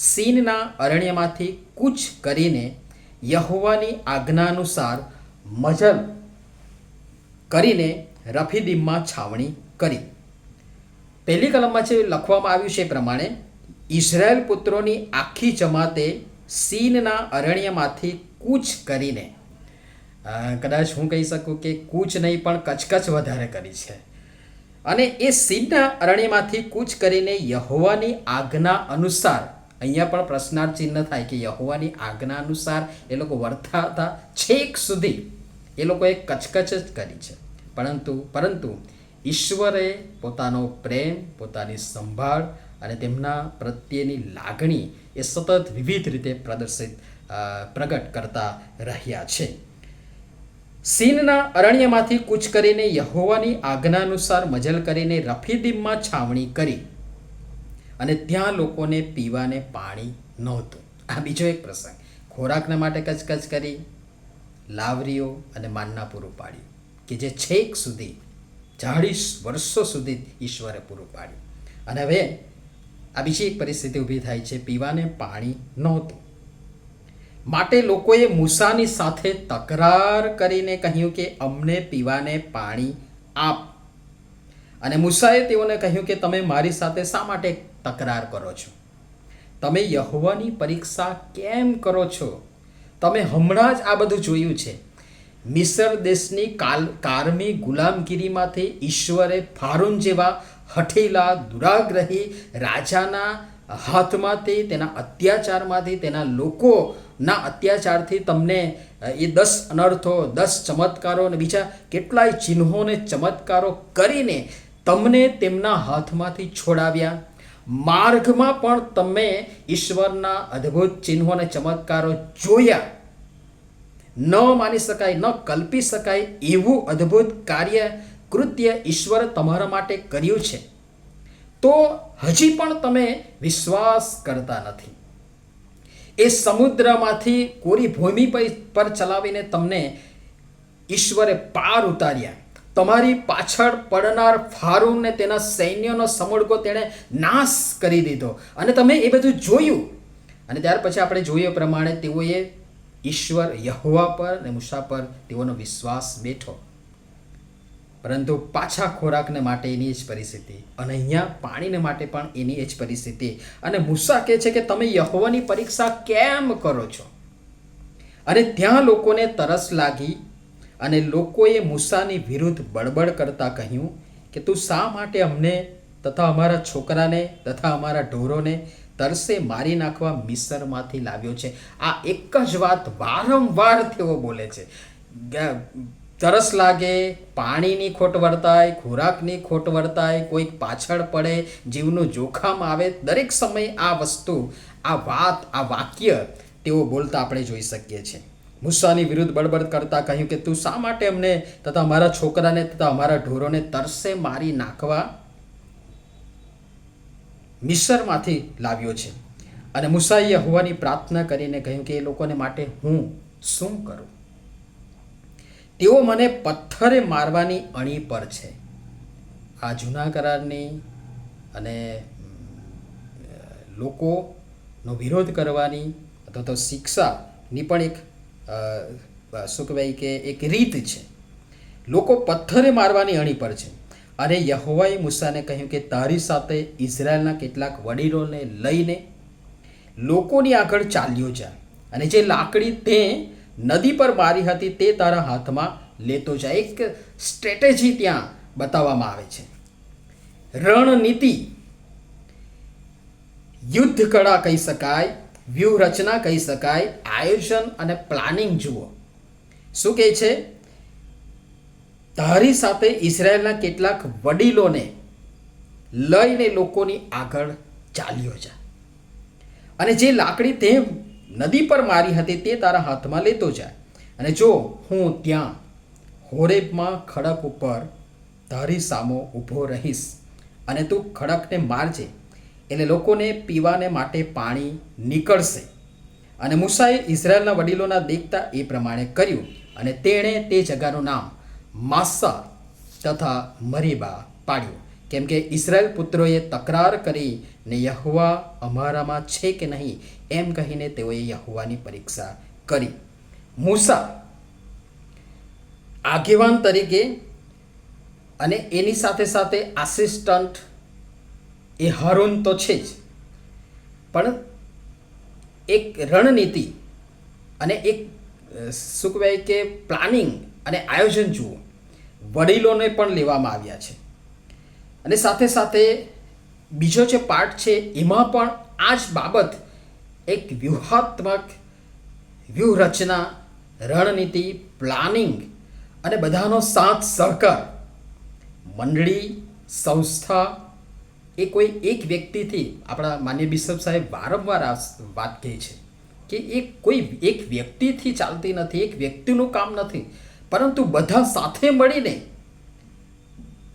સીનના અરણ્યમાંથી કૂચ કરીને યહોવાની આજ્ઞા અનુસાર મજલ કરીને રફીદીમમાં છાવણી કરી. પહેલી કલમમાં જે લખવામાં આવ્યું છે એ પ્રમાણે ઇઝરાયલ પુત્રોની આખી જમાતે સીનના અરણ્યમાંથી કૂચ કરીને, કદાચ હું કહી શકું કે કૂચ નહીં પણ કચકચ વધારે કરી છે. અને એ સીનના અરણ્યમાંથી કૂચ કરીને યહોવાની આજ્ઞા અનુસાર, અહીંયા પણ પ્રશ્નાર્થ ચિહ્ન થાય કે યહોવાની આજ્ઞા અનુસાર એ લોકો વર્તા હતા, છેક સુધી એ લોકોએ કચકચ જ કરી છે. પરંતુ ઈશ્વરે પોતાનો પ્રેમ, પોતાની સંભાળ અને તેમના પ્રત્યેની લાગણી એ સતત વિવિધ રીતે પ્રગટ કરતા રહ્યા છે. સીનના અરણ્યમાંથી કૂચ કરીને યહોવાની આજ્ઞા અનુસાર મજલ કરીને રફીદીમમાં છાવણી કરી, અને ત્યાં લોકોને પીવાને પાણી નહોતું. આ બીજો એક પ્રસંગ. ખોરાકના માટે કચકચ કરી, લાવરીઓ અને માનના પૂરું પાડ્યું, કે જે છેક સુધી 40 વર્ષો સુધી ઈશ્વરે પૂરું પાડ્યું. અને હવે આ બીજી એક પરિસ્થિતિ ઊભી થાય છે, પીવાને પાણી નહોતું. માટે લોકોએ મૂસાની સાથે તકરાર કરીને કહ્યું કે અમને પીવાને પાણી આપ. અને મૂસાએ તેઓને કહ્યું કે તમે મારી સાથે શા માટે તકરાર કરો છો? તમે યહોવાની પરીક્ષા કેમ કરો છો? તમે હમણાં જ આ બધું જોયું છે. મિસર દેશની કારમી ગુલામગીરીમાંથી ઈશ્વરે ફારૂન જેવા હઠીલા દુરાગ્રહી રાજાના હાથમાંથી, તેના અત્યાચારમાંથી, તેના લોકોના અત્યાચારથી તમને એ 10 અનર્થો, 10 ચમત્કારો અને બીજા કેટલાય ચિહ્નો અને ચમત્કારો કરીને તમને તેમના હાથમાંથી છોડાવ્યા. માર્ગમાં પણ તમે ઈશ્વરના અદ્ભુત ચિહ્નો અને ચમત્કારો જોયા. ન માની શકાય, ન કલ્પી શકાય એવું અદ્ભુત કૃત્ય ઈશ્વર તમારા માટે કર્યું છે. તો હજી પણ તમે વિશ્વાસ કરતા નથી. એ સમુદ્રમાંથી કોરી ભૂમિ પર ચલાવીને તમને ઈશ્વરે પાર ઉતાર્યા. તમારી પાછળ પડનાર ફારૂનને તેના સૈન્યનો સમૂળગો તેણે નાશ કરી દીધો. અને તમે એ બધું જોયું. અને ત્યાર પછી આપણે જોઈએ પ્રમાણે તેઓએ ઈશ્વર યહોવા પર અને મૂસા પર તેઓનો વિશ્વાસ બેઠો. પરંતુ પાછા ખોરાકને માટે એની જ પરિસ્થિતિ, અને અહીંયા પાણીને માટે પણ એની જ પરિસ્થિતિ. અને મૂસા કહે છે કે તમે યહોવાની પરીક્ષા કેમ કરો છો? અને ત્યાં લોકોને તરસ લાગી, અને લોકોએ મૂસાની વિરુદ્ધ બળબડ કરતા કહ્યું કે તું શા માટે અમને તથા અમારા છોકરાને તથા અમારા ઢોરોને તરસે મારી નાખવા મિસરમાંથી લાવ્યો છે. આ એક જ વાત વારંવાર તેઓ બોલે છે. તરસ લાગે, પાણીની ખોટ વર્તાય, ખોરાકની ખોટ વર્તાય, કોઈક પાછળ પડે, જીવનું જોખમ આવે, દરેક સમયે આ વસ્તુ, આ વાત, આ વાક્ય તેઓ બોલતા આપણે જોઈ શકીએ છીએ. મૂસાની વિરુદ્ધ બળબડ કરતા કહ્યું કે તું શા માટે અમને તથા અમારા છોકરાને તથા અમારા ઢોરોને તરસે મારી નાખવા મિસરમાંથી લાવ્યો છે. અને મૂસાએ યહોવાની પ્રાર્થના કરીને કહ્યું કે એ લોકોને માટે હું શું કરું? તેઓ મને પથ્થરે મારવાની અણી પર છે. આ જૂના કરારની અને લોકોનો વિરોધ કરવાની અથવા તો શિક્ષાની પણ એક શું કહેવાય કે એક રીત છે. લોકો પથ્થરે મારવાની અણી પર છે. અને યહોવાએ મૂસાને કહ્યું કે તારી સાથે ઇઝરાયલના કેટલાક વડીલોને લઈને લોકોની આગળ ચાલ્યો જા, અને જે લાકડી તે નદી પર મારી હતી તે તારા હાથમાં લેતો જાય. એક સ્ટ્રેટેજી ત્યાં બતાવવામાં આવે છે. રણનીતિ, યુદ્ધ કળા કહી શકાય, વ્યૂહરચના કહી શકાય, આયોજન અને પ્લાનિંગ જુઓ. શું કહે છે? તારી સાથે ઇઝરાયલના કેટલાક વડીલોને લઈને લોકોની આગળ ચાલ્યો જા, અને જે લાકડી તે નદી પર મારી હતી તે તારા હાથમાં લેતો જા, અને જો હું ત્યાં હોરેબમાં ખડક ઉપર તારી સામો ઊભો રહીશ, અને તું ખડકને મારજે, એટલે લોકોને પીવાને માટે પાણી નીકળશે. અને મૂસાએ ઇઝરાયલના વડીલોના દેખતા એ પ્રમાણે કર્યું, અને તેણે તે જગાનું નામ માસ્સા તથા મરીબા પાડ્યું, કેમ કે ઇઝરાયલ પુત્રોએ તકરાર કરીને યહોવા અમારામાં છે કે નહીં એમ કહીને તેઓએ યહોવાની પરીક્ષા કરી. મૂસા આગેવાન તરીકે અને એની સાથે સાથે આસિસ્ટન્ટ એ હારૂન તો છે જ, પણ એક રણનીતિ અને એક શું કહેવાય કે પ્લાનિંગ અને આયોજન જુઓ, વડીલોને પણ લેવામાં આવ્યા છે. અને સાથે સાથે બીજો જે પાર્ટ છે એમાં પણ આ જ બાબત એક વ્યૂહાત્મક વ્યૂહરચના, રણનીતિ, પ્લાનિંગ અને બધાનો સાથ સહકાર, મંડળી, સંસ્થા, એ કોઈ એક વ્યક્તિથી, આપણા માન્ય બિશપ સાહેબ વારંવાર આ વાત કહે છે કે એ કોઈ એક વ્યક્તિથી ચાલતી નથી, એક વ્યક્તિનું કામ નથી, પરંતુ બધા સાથે મળીને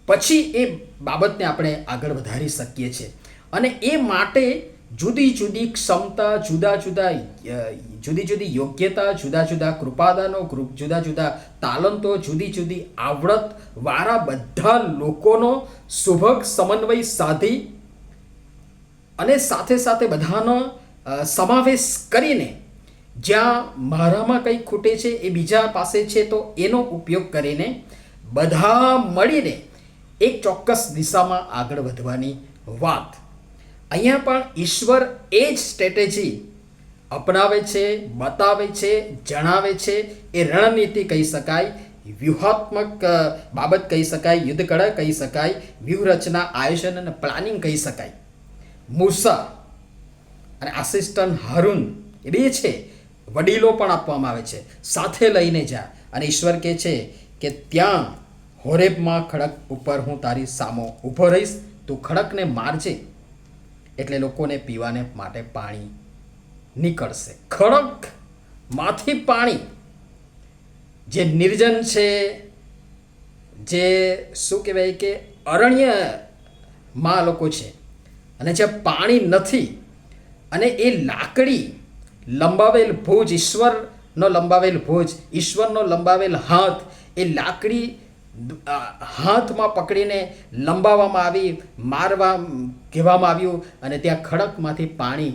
પછી એ બાબતને આપણે આગળ વધારી શકીએ છીએ. અને એ માટે જુદી જુદી ક્ષમતા, જુદી જુદી યોગ્યતા, જુદા જુદા કૃપાદાનો, જુદા જુદા તાલંતો, જુદી જુદી આવડતવાળા બધા લોકોનો સુભગ સમન્વય સાધી અને સાથે સાથે બધાનો સમાવેશ કરીને, જ્યાં મારામાં કંઈ ખૂટે છે એ બીજા પાસે છે તો એનો ઉપયોગ કરીને બધા મળીને એક ચોક્કસ દિશામાં આગળ વધવાની વાત. અહીંયા પણ ઈશ્વર એ જ સ્ટ્રેટેજી અપનાવે છે, બતાવે છે, જણાવે છે. એ રણનીતિ કહી શકાય, વ્યૂહાત્મક બાબત કહી શકાય, યુદ્ધકળા કહી શકાય, વ્યૂહરચના, આયોજન અને પ્લાનિંગ કહી શકાય. મૂસા અને આસિસ્ટન્ટ હારૂન એ બે છે, વડીલો પણ આપવામાં આવે છે, સાથે લઈને જા. અને ઈશ્વર કહે છે કે ત્યાં હોરેબમાં ખડક ઉપર હું તારી સામો ઊભો રહીશ, તું ખડકને મારજે, એટલે લોકોને પીવાને માટે પાણી નીકળશે. ખડકમાંથી પાણી, જે નિર્જન છે, જે શું કહેવાય કે અરણ્યમાં લોકો છે, અને જે પાણી નથી, અને એ લાકડી, લંબાવેલ ભુજ, ઈશ્વરનો લંબાવેલ ભુજ, ઈશ્વરનો લંબાવેલ હાથ, એ લાકડી હાથમાં પકડીને લંબાવવામાં આવી, મારવા કહેવામાં આવ્યું, અને ત્યાં ખડકમાંથી પાણી,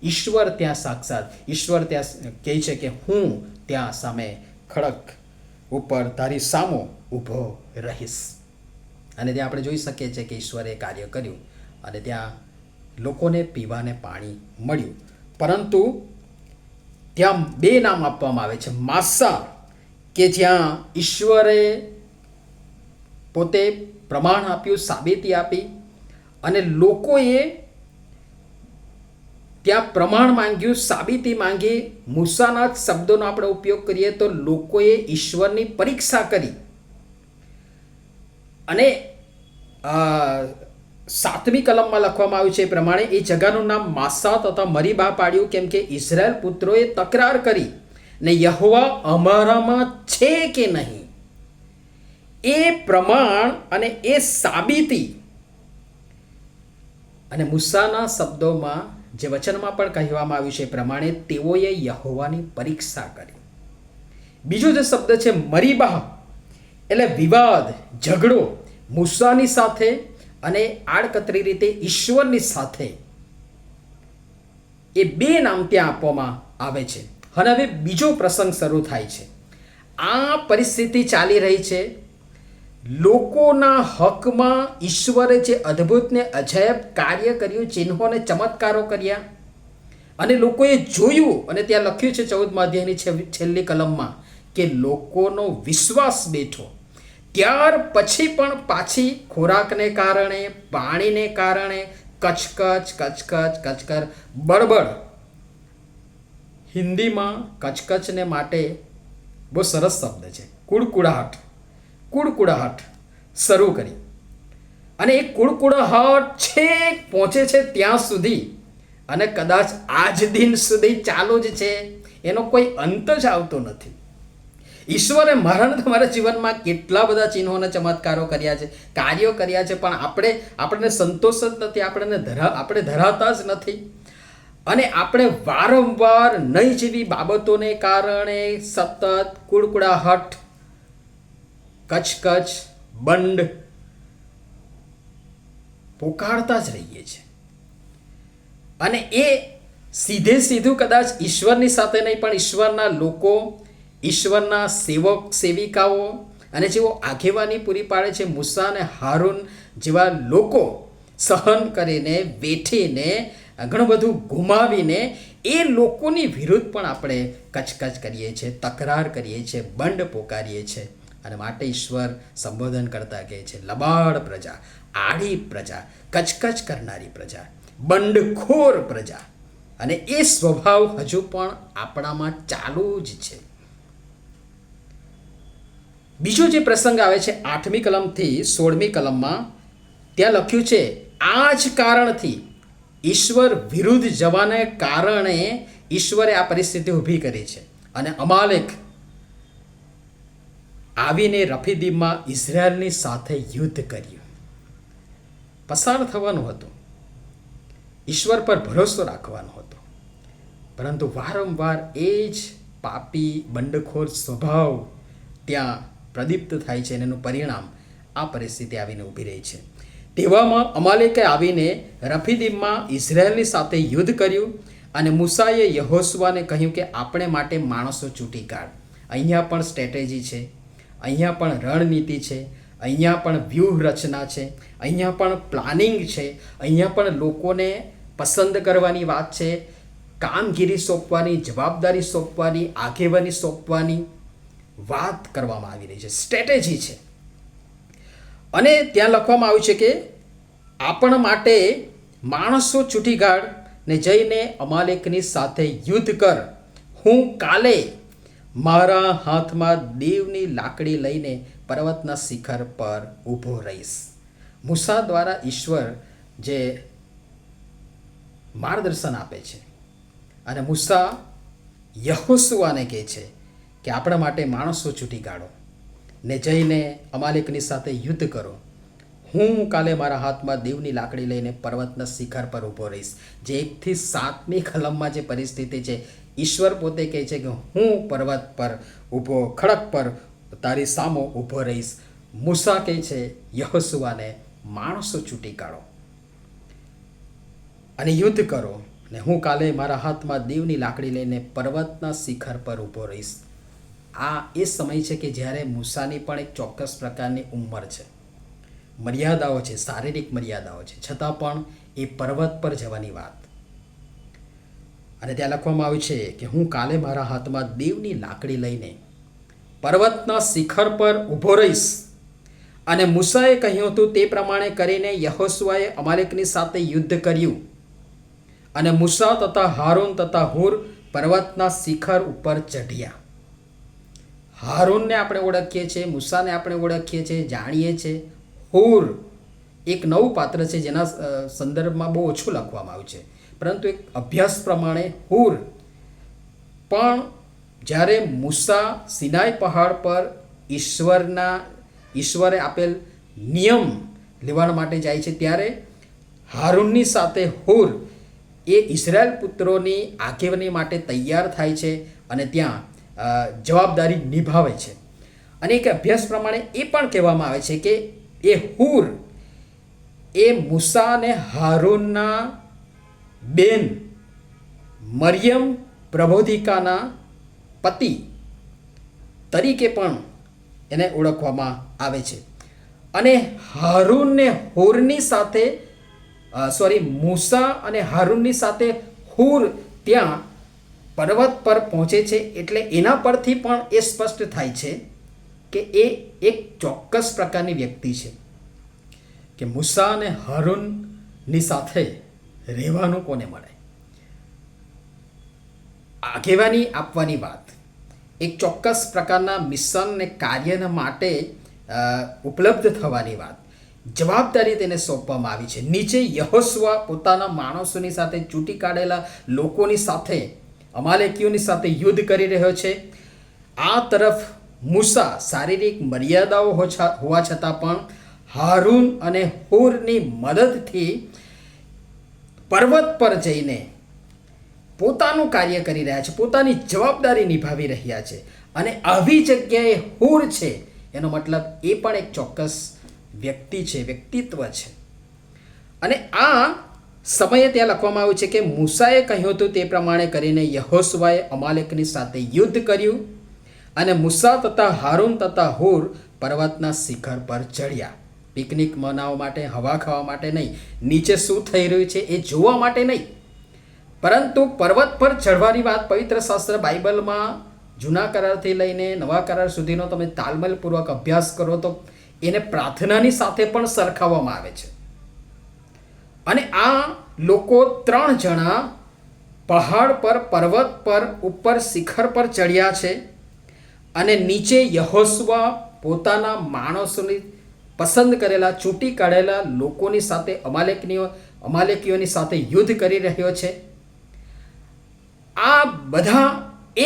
ઈશ્વર ત્યાં સાક્ષાત, ઈશ્વર ત્યાં કહે છે કે હું ત્યાં સામે ખડક ઉપર તારી સામો ઊભો રહીશ. અને ત્યાં આપણે જોઈ શકીએ છીએ કે ઈશ્વરે કાર્ય કર્યું અને ત્યાં લોકોને પીવાને પાણી મળ્યું. પરંતુ ત્યાં બે નામ આપવામાં આવે છે. માસ્સા, કે જ્યાં ઈશ્વરે પોતે પ્રમાણ આપ્યું, સાબિતી આપી, અને લોકોએ ત્યાં પ્રમાણ માંગ્યું, સાબિતી માંગી. મૂસાના જ શબ્દોનો આપણે ઉપયોગ કરીએ તો લોકોએ ઈશ્વરની પરીક્ષા કરી. અને 7મી કલમમાં લખવામાં આવ્યું છે એ પ્રમાણે એ જગાનું નામ માસ્સા તથા મરીબા પાડ્યું, કેમ કે ઇઝરાયલ પુત્રોએ તકરાર કરી ને યહોવા અમારામાં છે કે નહીં, એ પ્રમાણ અને એ સાબિતી. અને મૂસાના શબ્દોમાં, જે વચનમાં પણ કહેવામાં આવ્યું છે એ પ્રમાણે તેઓએ યહોવાની પરીક્ષા કરી. બીજો જે શબ્દ છે મરીબા, એટલે વિવાદ, ઝઘડો મૂસાની સાથે અને આડકતરી રીતે ઈશ્વરની સાથે. એ બે નામ ત્યાં આપવામાં આવે છે. અને હવે બીજો પ્રસંગ શરૂ થાય છે. આ પરિસ્થિતિ ચાલી રહી છે. લોકોના હકમાં ઈશ્વરે જે અદ્ભુત ને અજાયબ કાર્ય કર્યું, ચિહ્નો અને ચમત્કારો કર્યા, અને લોકોએ જોયું. અને ત્યાં લખ્યું છે 14મા અધ્યાયની છેલ્લી કલમમાં કે લોકોનો વિશ્વાસ બેઠો. ત્યાર પછી પણ પાછી ખોરાકને કારણે, પાણીને કારણે કચકચ કચકચ કચકર બળબડ. હિન્દીમાં કચકચને માટે બહુ સરસ શબ્દ છે, કુડકુડાહટ. કુડકુડાહટ શરૂ કરી. અને એ કુળકુળાહટ છેક પહોંચે છે ત્યાં સુધી, અને કદાચ આજ દિન સુધી ચાલુ જ છે, એનો કોઈ અંત જ આવતો નથી. ઈશ્વરે મારા ને તમારા જીવનમાં કેટલા બધા ચિહ્નો અને ચમત્કારો કર્યા છે, કાર્યો કર્યા છે, પણ આપણને સંતોષ જ નથી, આપણે ધરાવતા જ નથી. અને આપણે વારંવાર નહીં જેવી બાબતોને કારણે સતત કુળકુળાહટ, કચકચ, બંડ પોકારતા જ રહીએ છીએ. અને એ સીધું કદાચ ઈશ્વરની સાથે નહીં, પણ ઈશ્વરના લોકો, ઈશ્વરના સેવક સેવિકાઓ અને જેઓ આગેવાની પૂરી પાડે છે, મૂસા અને હારૂન જેવા લોકો સહન કરીને, વેઠીને, ઘણું બધું ગુમાવીને એ લોકોની વિરુદ્ધ પણ આપણે કચકચ કરીએ છીએ, તકરાર કરીએ છીએ, બંડ પોકારીએ છીએ. અને માટે ઈશ્વર સંબોધન કરતા કહે છે, લબાડ પ્રજા, આડી પ્રજા, કચકચ કરનારી પ્રજા, બંડખોર પ્રજા. અને એ સ્વભાવ હજુ પણ આપણામાં ચાલુ જ છે. બીજો જે પ્રસંગ આવે છે 8મી કલમથી 16મી કલમમાં, ત્યાં લખ્યું છે, આ જ કારણથી ઈશ્વર વિરુદ્ધ જવાને કારણે ઈશ્વરે આ પરિસ્થિતિ ઊભી કરી છે. અને અમાલેક આવીને રફીદીમમાં ઇઝરાયલની સાથે યુદ્ધ કર્યું. પસાર થવાનું હતું, ઈશ્વર પર ભરોસો રાખવાનો હતો, પરંતુ વારંવાર એ જ પાપી બંડખોર સ્વભાવ ત્યાં પ્રદીપ્ત થાય છે, અને એનું પરિણામ આ પરિસ્થિતિ આવીને ઊભી રહી છે. તેવામાં અમાલેકે આવીને રફીદીમમાં ઇઝરાયલની સાથે યુદ્ધ કર્યું, અને મૂસાએ યહોશુઆને કહ્યું કે આપણે માટે માણસો ચૂંટી કાઢ. અહીંયા પણ સ્ટ્રેટેજી છે, અહીંયા પણ રણનીતિ છે, અહીંયા પણ વ્યૂહરચના છે, અહીંયા પણ પ્લાનિંગ છે, અહીંયા પણ લોકોને પસંદ કરવાની વાત છે, કામગીરી સોંપવાની, જવાબદારી સોંપવાની, આગેવાની સોંપવાની વાત કરવામાં આવી રહી છે, સ્ટ્રેટેજી છે. અને ત્યાં લખવામાં આવ્યું છે કે આપણ માટે માણસો ચૂંટી કાઢ ને જઈને અમાલેકની સાથે યુદ્ધ કર. હું કાલે મારા હાથમાં દેવની લાકડી લઈને પર્વતના શિખર પર ઊભો રહીશ. મૂસા દ્વારા ઈશ્વર જે માર્ગદર્શન આપે છે, અને મૂસા યહોશુઆને કહે છે કે આપણા માટે માણસો ચૂંટી કાઢો ને જઈને અમાલેકની સાથે યુદ્ધ કરો. હું કાલે મારા હાથમાં દેવની લાકડી લઈને પર્વતના શિખર પર ઊભો રહીશ. જે 1થી 7મી કલમમાં જે પરિસ્થિતિ છે, ઈશ્વર પોતે કહે છે કે હું પર્વત પર ઊભો, ખડક પર તારી સામો ઊભો રહીશ. મૂસા કહે છે યહોશુઆને માણસો ચૂંટી કાઢો અને યુદ્ધ કરો, ને હું કાલે મારા હાથમાં દેવની લાકડી લઈને પર્વતના શિખર પર ઊભો રહીશ. આ એ સમય છે કે જ્યારે મૂસાની પણ એક ચોક્કસ પ્રકારની ઉંમર છે, મર્યાદાઓ છે, શારીરિક મર્યાદાઓ છે, છતાં પણ એ પર્વત પર જવાની વાત. અને ત્યાં લખવામાં આવ્યું છે કે હું કાલે મારા હાથમાં દેવની લાકડી લઈને પર્વતના શિખર પર ઊભો રહીશ. અને મૂસાએ કહ્યું હતું તે પ્રમાણે કરીને યહોશુઆએ અમાલેકની સાથે યુદ્ધ કર્યું. અને મૂસા તથા હારૂન તથા હૂર પર્વતના શિખર ઉપર ચઢ્યા. હારૂનને આપણે ઓળખીએ છીએ, મૂસાને આપણે ઓળખીએ છીએ, જાણીએ છીએ. હૂર એક નવું પાત્ર છે જેના સંદર્ભમાં બહુ ઓછું લખવામાં આવ્યું છે, પરંતુ એક અભ્યાસ પ્રમાણે હૂર પણ જ્યારે મૂસા સિનાઈ પહાડ પર ઈશ્વરે આપેલ નિયમ લેવા માટે જાય છે, ત્યારે હારૂનની સાથે હૂર એ ઇઝરાયલ પુત્રોની આગેવાની માટે તૈયાર થાય છે અને ત્યાં જવાબદારી નિભાવે છે. અને એક અભ્યાસ પ્રમાણે એ પણ કહેવામાં આવે છે કે એ હૂર એ મૂસા અને હારૂનના બેન મરિયમ પ્રબોધિકાના પતિ તરીકે પણ એને ઓળખવામાં આવે છે. અને હારૂનને હૂરની સાથે મૂસા અને હારૂનની સાથે હૂર ત્યાં પર્વત પર પહોંચે છે, એટલે એના પરથી પણ એ સ્પષ્ટ થાય છે કે એ એક ચોક્કસ પ્રકારની વ્યક્તિ છે કે મૂસા અને હારૂનની સાથે રહેવાનું કોને મળે, આગેવાની આપવાની વાત, એક ચોક્કસ પ્રકારના મિશન ને કાર્યના માટે ઉપલબ્ધ થવાની વાત, જવાબદારી તેને સોંપવામાં આવી છે. નીચે યહોશુઆ પોતાના માણસોની સાથે ચૂંટી કાઢેલા લોકોની સાથે અમાલેકીઓની સાથે યુદ્ધ કરી રહ્યો છે. આ તરફ મૂસા શારીરિક મર્યાદાઓ હોવા છતાં પણ હારૂન અને હૂરની મદદથી પર્વત પર જઈને પોતાનું કાર્ય કરી રહ્યા છે, પોતાની જવાબદારી નિભાવી રહ્યા છે. અને આવી જગ્યાએ હૂર છે એનો મતલબ એ પણ એક ચોક્કસ વ્યક્તિ છે, વ્યક્તિત્વ છે. અને આ સમયે ત્યાં લખવામાં આવ્યું છે કે મૂસાએ કહ્યું હતું તે પ્રમાણે કરીને યહોશુઆએ અમાલેકની સાથે યુદ્ધ કર્યું અને મૂસા તથા હારૂન તથા હૂર પર્વતના શિખર પર ચડ્યા. પિકનિક મનાવવા માટે, હવા ખાવા માટે નહીં, નીચે શું થઈ રહ્યું છે એ જોવા માટે નહીં, પરંતુ પર્વત પર ચઢવાની વાત પવિત્ર શાસ્ત્ર બાઇબલમાં જૂના કરારથી લઈને નવા કરાર સુધીનો તમે તાલમેલપૂર્વક અભ્યાસ કરો તો એને પ્રાર્થનાની સાથે પણ સરખાવવામાં આવે છે. અને આ લોકો 3 જણા પહાડ પર, પર્વત પર, ઉપર શિખર પર ચડ્યા છે અને નીચે યહોશુઆ પોતાના માણસોની પસંદ કરેલા, ચૂંટી કાઢેલા લોકોની સાથે અમાલેકીઓની સાથે યુદ્ધ કરી રહ્યો છે. આ બધા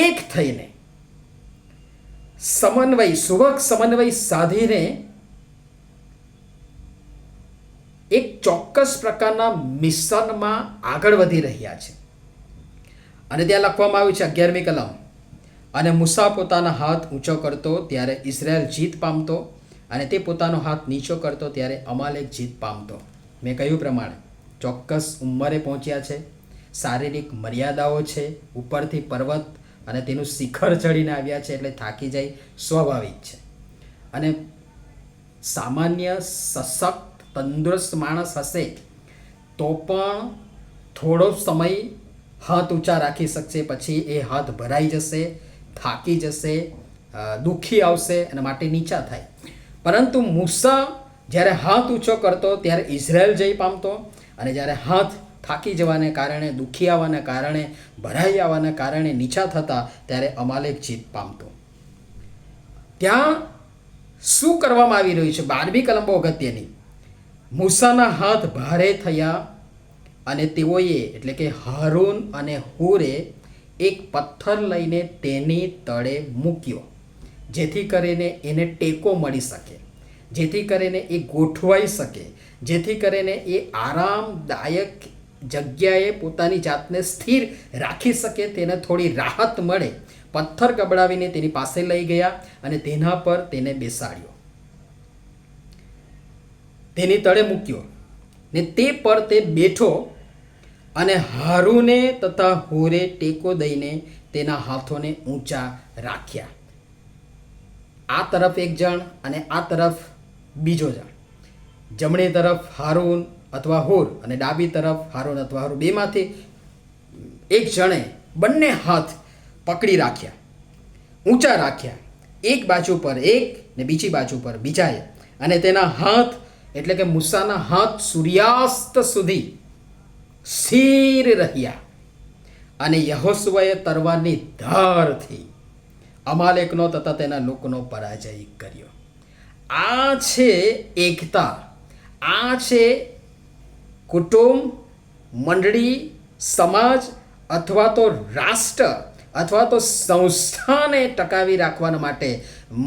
એક થઈને સુવક સમન્વય સાધીને એક ચોક્કસ પ્રકારના મિશનમાં આગળ વધી રહ્યા છે. અને ત્યાં લખવામાં આવ્યું છે 11મી કલમ, અને મૂસા પોતાના હાથ ઊંચો કરતો ત્યારે ઇઝરાયલ જીત પામતો, અને તે પોતાનો હાથ નીચો કરતો ત્યારે અમાલેક જીત પામતો. મેં કહ્યું પ્રમાણે ચોક્કસ ઉંમરે પહોંચ્યા છે, શારીરિક મર્યાદાઓ છે, ઉપરથી પર્વત અને તેનું શિખર ચડીને આવ્યા છે એટલે થાકી જાય સ્વાભાવિક છે. અને સામાન્ય સશક્ત તંદુરસ્ત માણસ હશે તો પણ થોડો સમય હાથ ઊંચા રાખી શકશે, પછી એ હાથ ભરાઈ જશે, થાકી જશે, દુઃખી આવશે અને માટે નીચા થાય. પરંતુ મૂસા જ્યારે હાથ ઊંચો કરતો ત્યારે ઇઝરાયલ જય પામતો, અને જ્યારે હાથ થાકી જવાને કારણે, દુઃખી આવવાને કારણે, ભરાઈ આવવાને કારણે નીચા થતા ત્યારે અમાલેક જીત પામતો. ત્યાં શું કરવામાં આવી રહ્યું છે? 12મી કલમ બહુ અગત્યની. મૂસાના હાથ ભારે થયા અને તેઓએ એટલે કે હારૂન અને હૂરે એક પથ્થર લઈને તેની તળે મૂક્યો, જેથી કરીને એને ટેકો મળી શકે, જેથી કરીને એ ગોઠવાઈ શકે, જેથી કરીને એ આરામદાયક જગ્યાએ પોતાની જાતને સ્થિર રાખી શકે, તેને થોડી રાહત મળે. પથ્થર ગબડાવીને તેની પાસે લઈ ગયા અને તેના પર તેને બેસાડ્યો, તેની તળે મૂક્યો ને તે પર તે બેઠો. અને હારૂને તથા હૂરે ટેકો દઈને તેના હાથોને ઊંચા રાખ્યા. આ તરફ એક જણ અને આ તરફ બીજો જણ. જમણી તરફ હારૂન અથવા હૂર અને ડાબી તરફ હારૂન અથવા હૂર. બેમાંથી એક જણે બંને હાથ પકડી રાખ્યા, ઊંચા રાખ્યા, એક બાજુ પર એક ને બીજી બાજુ પર બીજાએ. અને તેના હાથ એટલે કે મૂસાના હાથ સૂર્યાસ્ત સુધી સ્થિર રહ્યા. અને યહોશુઆએ તલવારની ધારથી અમાલેકનો તથા તેના લોકોનો પરાજય કર્યો. આ છે એકતા, આ છે કુટુંબ, મંડળી, સમાજ અથવા તો રાષ્ટ્ર અથવા તો સંસ્થાને ટકાવી રાખવા માટે,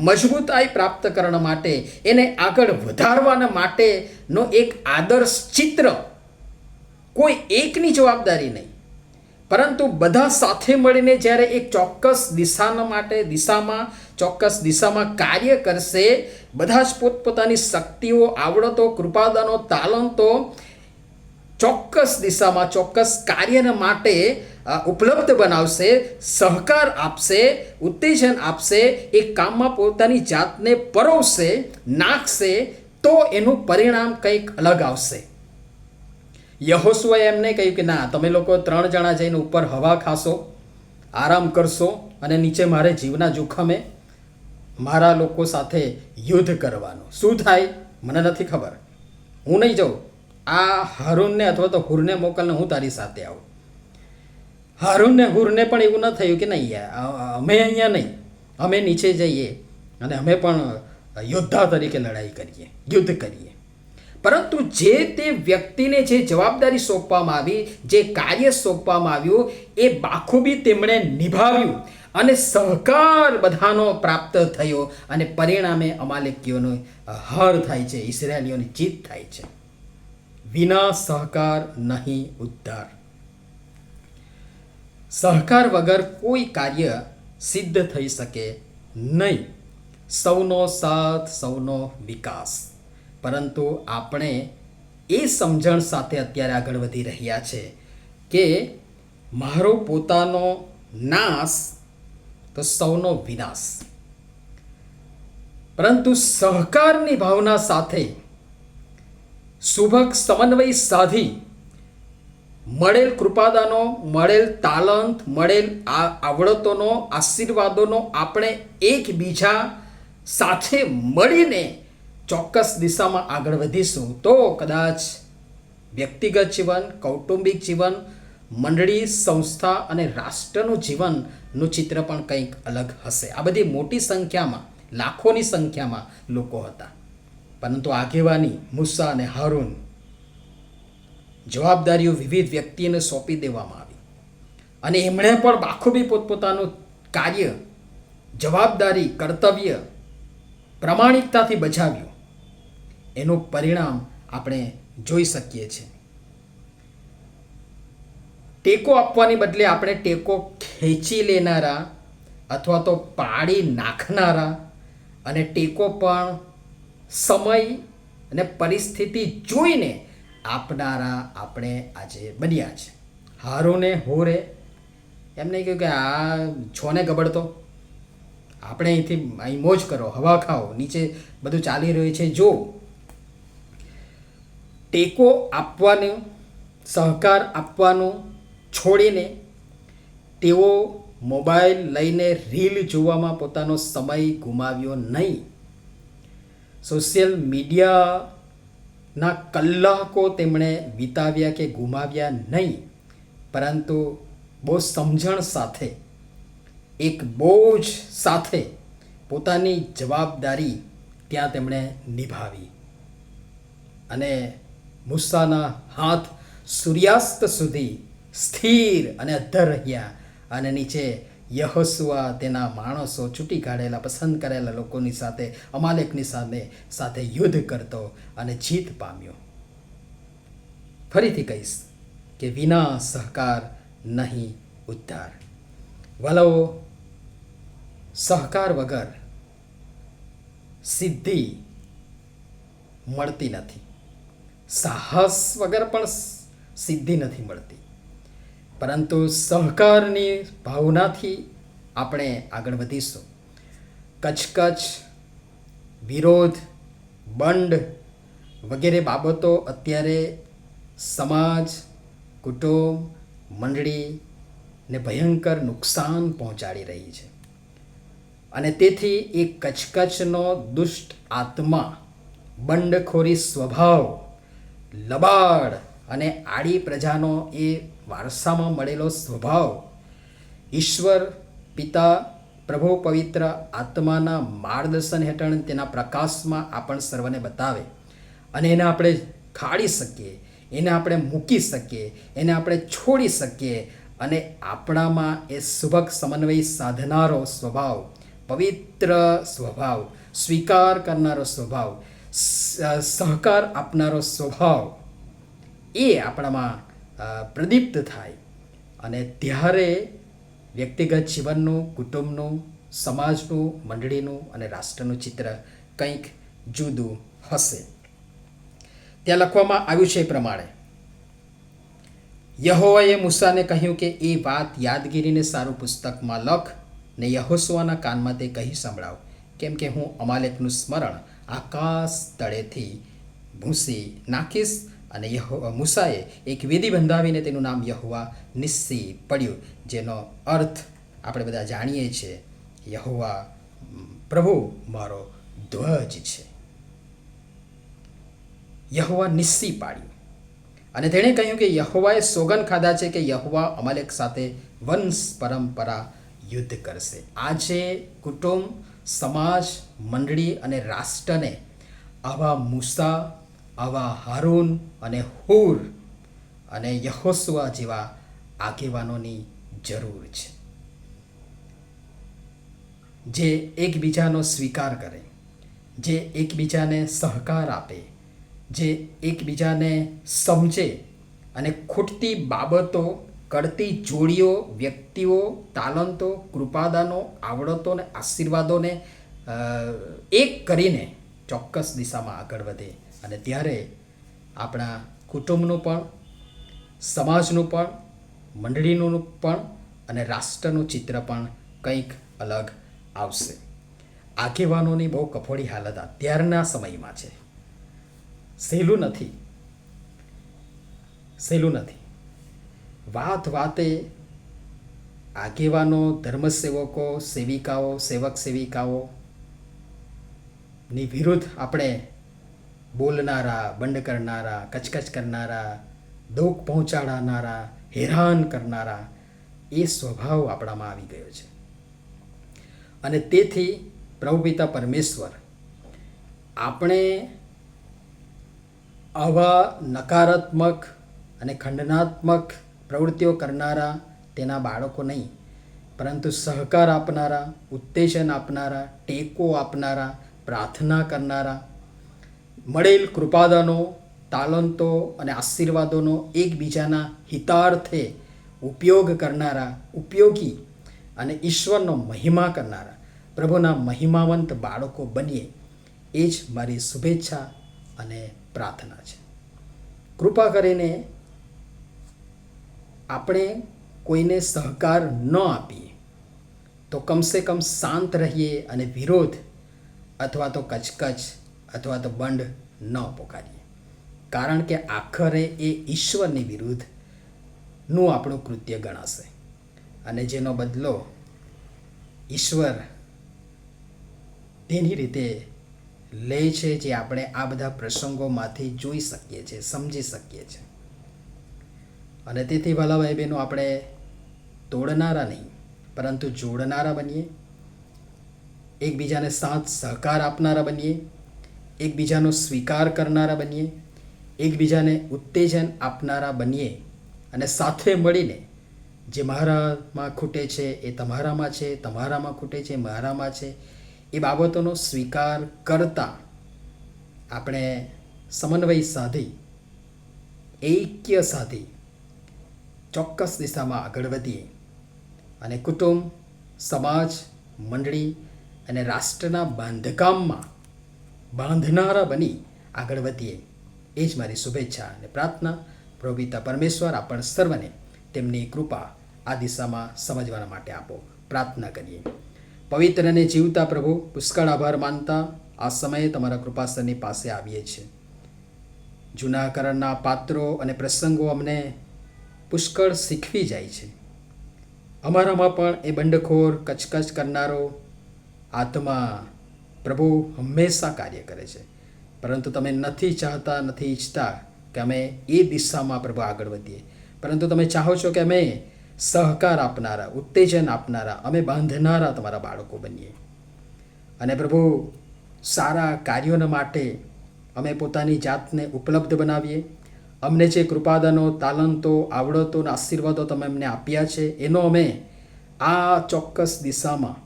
મજબૂતાઈ પ્રાપ્ત કરવા માટે, એને આગળ વધારવાના માટેનો એક આદર્શ ચિત્ર. કોઈ એકની જવાબદારી નહીં, પરંતુ બધા સાથે મળીને જ્યારે એક ચોક્કસ ચોક્કસ દિશામાં કાર્ય કરશે, બધા જ પોતપોતાની શક્તિઓ, આવડતો, કૃપાદાનો, તાલંતો ચોક્કસ દિશામાં ચોક્કસ કાર્યના માટે ઉપલબ્ધ બનાવશે, સહકાર આપશે, ઉત્તેજન આપશે, એ કામમાં પોતાની જાતને પરોવશે, નાખશે, તો એનું પરિણામ કંઈક અલગ આવશે. યહોશુઆએ એમને કહ્યું કે ના, તમે લોકો 3 જણા જઈને ઉપર હવા ખાશો, આરામ કરશો, અને નીચે મારે જીવના જોખમે મારા લોકો સાથે યુદ્ધ કરવાનું. શું થાય મને નથી ખબર, હું નહીં જાઉં. આ હારૂનને અથવા તો હૂરને મોકલને, હું તારી સાથે આવું. હારૂનને હૂરને પણ એવું ન થયું કે નહીં, અમે અહીંયા નહીં, અમે નીચે જઈએ અને અમે પણ યોદ્ધા તરીકે લડાઈ કરીએ, યુદ્ધ કરીએ. પરંતુ જે તે વ્યક્તિને જે જવાબદારી સોંપવામાં આવી, જે કાર્ય સોંપવામાં આવ્યું, એ બાખૂબી તેમણે નિભાવ્યું અને સહકાર બધાનો પ્રાપ્ત થયો અને પરિણામે અમાલેકીઓનો હાર થાય છે, ઇઝરાયેલીઓની જીત થાય છે. વિના સહકાર નહીં ઉદ્ધાર. સહકાર વગર કોઈ કાર્ય સિદ્ધ થઈ શકે નહીં. સૌનો સાથ, સૌનો વિકાસ. પરંતુ આપણે એ સમજણ સાથે અત્યારે આગળ વધી રહ્યા છે કે મારો પોતાનો નાશ તો સૌનો વિનાશ. પરંતુ સહકારની ભાવના સાથે સુભગ સમન્વય સાધી મળેલ કૃપાદાનો, મળેલ તાલંત, મળેલ આવડતોનો, આશીર્વાદોનો આપણે એકબીજા સાથે મળીને ચોક્કસ દિશામાં આગળ વધીશું તો કદાચ વ્યક્તિગત જીવન, કૌટુંબિક જીવન, મંડળી, સંસ્થા અને રાષ્ટ્રનું જીવનનું ચિત્ર પણ કંઈક અલગ હશે. આ બધી મોટી સંખ્યામાં, લાખોની સંખ્યામાં લોકો હતા. પરંતુ આગેવાની મૂસા અને હારૂન, જવાબદારીઓ વિવિધ વ્યક્તિઓને સોંપી દેવામાં આવી અને એમણે પણ બાખૂબી પોતપોતાનું કાર્ય, જવાબદારી, કર્તવ્ય પ્રામાણિકતાથી બજાવ્યું. એનું પરિણામ આપણે જોઈ શકીએ છીએ. ટેકો આપવાની બદલે આપણે ટેકો ખેંચી લેનારા અથવા તો પાડી નાખનારા અને ટેકો પણ સમય અને પરિસ્થિતિ જોઈને આપનારા આપણે આજે બન્યા છે. હારૂને હોરે એમને કહ્યું કે આ છોને ગબડતો, આપણે અહીંથી અહીં મોજ કરો, હવા ખાઓ, નીચે બધું ચાલી રહ્યું છે જો. ટેકો આપવાનું, સહકાર આપવાનું છોડીને તેઓ મોબાઈલ લઈને રીલ જોવામાં પોતાનો સમય ગુમાવ્યો નહીં. સોશિયલ મીડિયાના કલાકો તેમણે વિતાવ્યા કે ગુમાવ્યા નહીં, પરંતુ બહુ સમજણ સાથે, એક બોજ સાથે પોતાની જવાબદારી ત્યાં તેમણે નિભાવી. અને મૂસાના હાથ સૂર્યાસ્ત સુધી સ્થિર અને અધ્ધર રહ્યા અને નીચે યહોશુઆ તેના માણસો, છૂટી કાઢેલા, પસંદ કરેલા લોકોની સાથે, અમાલેકની સાથે યુદ્ધ કરતો અને જીત પામ્યો. ફરીથી કહીશ કે વિના સહકાર નહીં ઉદ્ધાર. વાલાઓ, સહકાર વગર સિદ્ધિ મળતી નથી. સાહસ વગર પણ સિદ્ધિ નથી મળતી. પરંતુ સહકારની ભાવનાથી આપણે આગળ વધીશું. કચકચ, વિરોધ, બંડ વગેરે બાબતો અત્યારે સમાજ, કુટુંબ, મંડળીને ભયંકર નુકસાન પહોંચાડી રહી છે. અને તેથી એ કચકચનો દુષ્ટ આત્મા, બંડખોરી સ્વભાવ, લબાડ અને આડી પ્રજાનો એ વારસામાં મળેલો સ્વભાવ ઈશ્વર પિતા, પ્રભુ પવિત્ર આત્માના માર્ગદર્શન હેઠળ તેના પ્રકાશમાં આપણ સર્વને બતાવે અને એને આપણે ખાડી શકીએ, એને આપણે મૂકી શકીએ, એને આપણે છોડી શકીએ અને આપણામાં એ સુભગ સમન્વય સાધનારો સ્વભાવ, પવિત્ર સ્વભાવ, સ્વીકાર કરનારો સ્વભાવ, સહકાર આપનારો સ્વભાવ એ આપણામાં પ્રદીપ્ત થાય. અને ત્યારે વ્યક્તિગત જીવનનું, કુટુંબનું, સમાજનું, મંડળીનું અને રાષ્ટ્રનું ચિત્ર કંઈક જુદું હશે. ત્યાં લખવામાં આવ્યું છે એ પ્રમાણે યહોવાએ મૂસાને કહ્યું કે એ વાત યાદગીરીને સારું પુસ્તકમાં લખ ને યહોશુઆના કાનમાં તે કહી સંભળાવ, કેમ કે હું અમાલેકનું સ્મરણ આકાશ તળેથી ભૂંસી નાખીશ. અને મૂસાએ એક વેદી બંધાવીને તેનું નામ યહોવા નિસ્સી પડ્યું, જેનો અર્થ આપણે બધા જાણીએ છીએ, યહોવા પ્રભુ મારો ધ્વજ છે. યહોવા નિસ્સી પાડ્યું. અને તેણે કહ્યું કે યહોવાએ સોગન ખાધા છે કે યહોવા અમાલેક સાથે વંશ પરંપરા યુદ્ધ કરશે. આજે કુટુંબ, સમાજ, મંડળી અને રાષ્ટ્રને આવા મૂસા આવા હારૂન અને હૂર અને યહોશુઆ જેવા આગેવાનોની જરૂર છે, જે એકબીજાનો સ્વીકાર કરે, જે એકબીજાને સહકાર આપે, જે એકબીજાને સમજે અને ખૂટતી બાબતો, કડતી જોડીઓ, વ્યક્તિઓ, તાલંતો, કૃપાદાનો, આવડતો અને આશીર્વાદોને એક કરીને ચોક્કસ દિશામાં આગળ વધે. અને ત્યારે આપણા કુટુંબનું પણ, સમાજનું પણ, મંડળીનું પણ અને રાષ્ટ્રનું ચિત્ર પણ કંઈક અલગ આવશે. આગેવાનોની બહુ કફોડી હાલત અત્યારના સમયમાં છે. સહેલું નથી. વાત વાતે આગેવાનો, ધર્મસેવકો, સેવિકાઓ, સેવક સેવિકાઓની વિરુદ્ધ આપણે બોલનારા, બંધ કરનારા, કચકચ કરનારા, દુઃખ પહોંચાડનારા, હેરાન કરનારા એ સ્વભાવ આપણામાં આવી ગયો છે. અને તેથી પ્રભુ પિતા પરમેશ્વર આપણે આવા નકારાત્મક અને ખંડનાત્મક પ્રવૃત્તિઓ કરનારા તેના બાળકો નહીં, પરંતુ સહકાર આપનારા, ઉત્તેજન આપનારા, ટેકો આપનારા, પ્રાર્થના કરનારા, મળેલ કૃપાદાનો, તાલંતો અને આશીર્વાદોનો એકબીજાના હિતાર્થે ઉપયોગ કરનારા, ઉપયોગી અને ઈશ્વરનો મહિમા કરનારા, પ્રભુના મહિમાવંત બાળકો બનીએ, એ જ મારી શુભેચ્છા અને પ્રાર્થના છે. કૃપા કરીને આપણે કોઈને સહકાર ન આપીએ તો કમસે કમ શાંત રહીએ અને વિરોધ અથવા તો કચકચ અથવા તો બંધ ન પોકારીએ, કારણ કે આખરે એ ઈશ્વરની વિરુદ્ધનું આપણું કૃત્ય ગણાશે અને જેનો બદલો ઈશ્વર તેની રીતે લે છે, જે આપણે આ બધા પ્રસંગોમાંથી જોઈ શકીએ છીએ, સમજી શકીએ છીએ. અને તેથી વાલા ભાઈ બહેનો, આપણે તોડનારા નહીં પરંતુ જોડનારા બનીએ, એકબીજાને સાથ સહકાર આપનારા બનીએ, એકબીજાનો સ્વીકાર કરનારા બનીએ, એકબીજાને ઉત્તેજન આપનારા બનીએ અને સાથે મળીને જે મારામાં ખૂટે છે એ તમારામાં છે, તમારામાં ખૂટે છે મારામાં છે, એ બાબતોનો સ્વીકાર કરતા આપણે સમન્વય સાધી, ઐક્ય સાધી ચોક્કસ દિશામાં આગળ વધીએ અને કુટુંબ, સમાજ, મંડળી અને રાષ્ટ્રના બાંધકામમાં બાંધનારા બની આગળ વધીએ, એ જ મારી શુભેચ્છા અને પ્રાર્થના. પ્રભુ પિતા પરમેશ્વર આપણ સર્વને તેમની કૃપા આ દિશામાં સમજવાના માટે આપો. પ્રાર્થના કરીએ. પવિત્ર અને જીવતા પ્રભુ, પુષ્કળ આભાર માનતા આ સમયે તમારા કૃપાસરની પાસે આવીએ છીએ. જૂના કરણના પાત્રો અને પ્રસંગો અમને પુષ્કળ શીખવી જાય છે. અમારામાં પણ એ બંડખોર, કચકચ કરનારો આત્મા પ્રભુ હંમેશા કાર્ય કરે છે, પરંતુ તમે નથી ચાહતા, નથી ઈચ્છતા કે અમે એ દિશામાં પ્રભુ આગળ વધીએ, પરંતુ તમે ચાહો છો કે અમે સહકાર આપનારા, ઉત્તેજન આપનારા, અમે બાંધનારા તમારા બાળકો બનીએ. અને પ્રભુ સારા કાર્યોના માટે અમે પોતાની જાતને ઉપલબ્ધ બનાવીએ. અમને જે કૃપાદાનો, તાલંતો, આવડતો અને આશીર્વાદો તમે અમને આપ્યા છે એનો અમે આ ચોક્કસ દિશામાં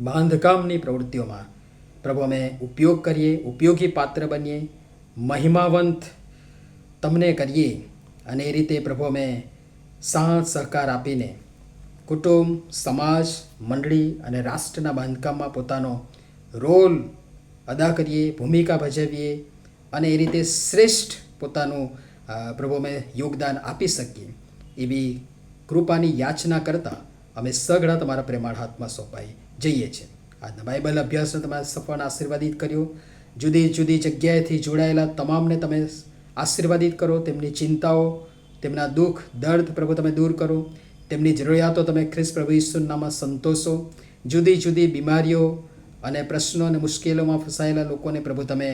બાંધકામની પ્રવૃત્તિઓમાં પ્રભુ અમે ઉપયોગ કરીએ, ઉપયોગી પાત્ર બનીએ, મહિમાવંત તમને કરીએ. અને એ રીતે પ્રભુ અમે સાથ સહકાર આપીને કુટુંબ, સમાજ, મંડળી અને રાષ્ટ્રના બાંધકામમાં પોતાનો રોલ અદા કરીએ, ભૂમિકા ભજવીએ અને એ રીતે શ્રેષ્ઠ પોતાનું પ્રભુ અમે યોગદાન આપી શકીએ, એવી કૃપાની યાચના કરતાં અમે સઘળા તમારા પ્રેમાળ હાથમાં સોંપાઈ જઈએ છીએ. આજના બાઇબલ અભ્યાસને તમારા સફળ આશીર્વાદિત કર્યો. જુદી જુદી જગ્યાએથી જોડાયેલા તમામને તમે આશીર્વાદિત કરો. તેમની ચિંતાઓ, તેમના દુઃખ, દર્દ પ્રભુ તમે દૂર કરો. તેમની જરૂરિયાતો તમે ખ્રિસ્ત પ્રભુ ઈસુના નામમાં સંતોષો. જુદી જુદી બીમારીઓ અને પ્રશ્નો અને મુશ્કેલીઓમાં ફસાયેલા લોકોને પ્રભુ તમે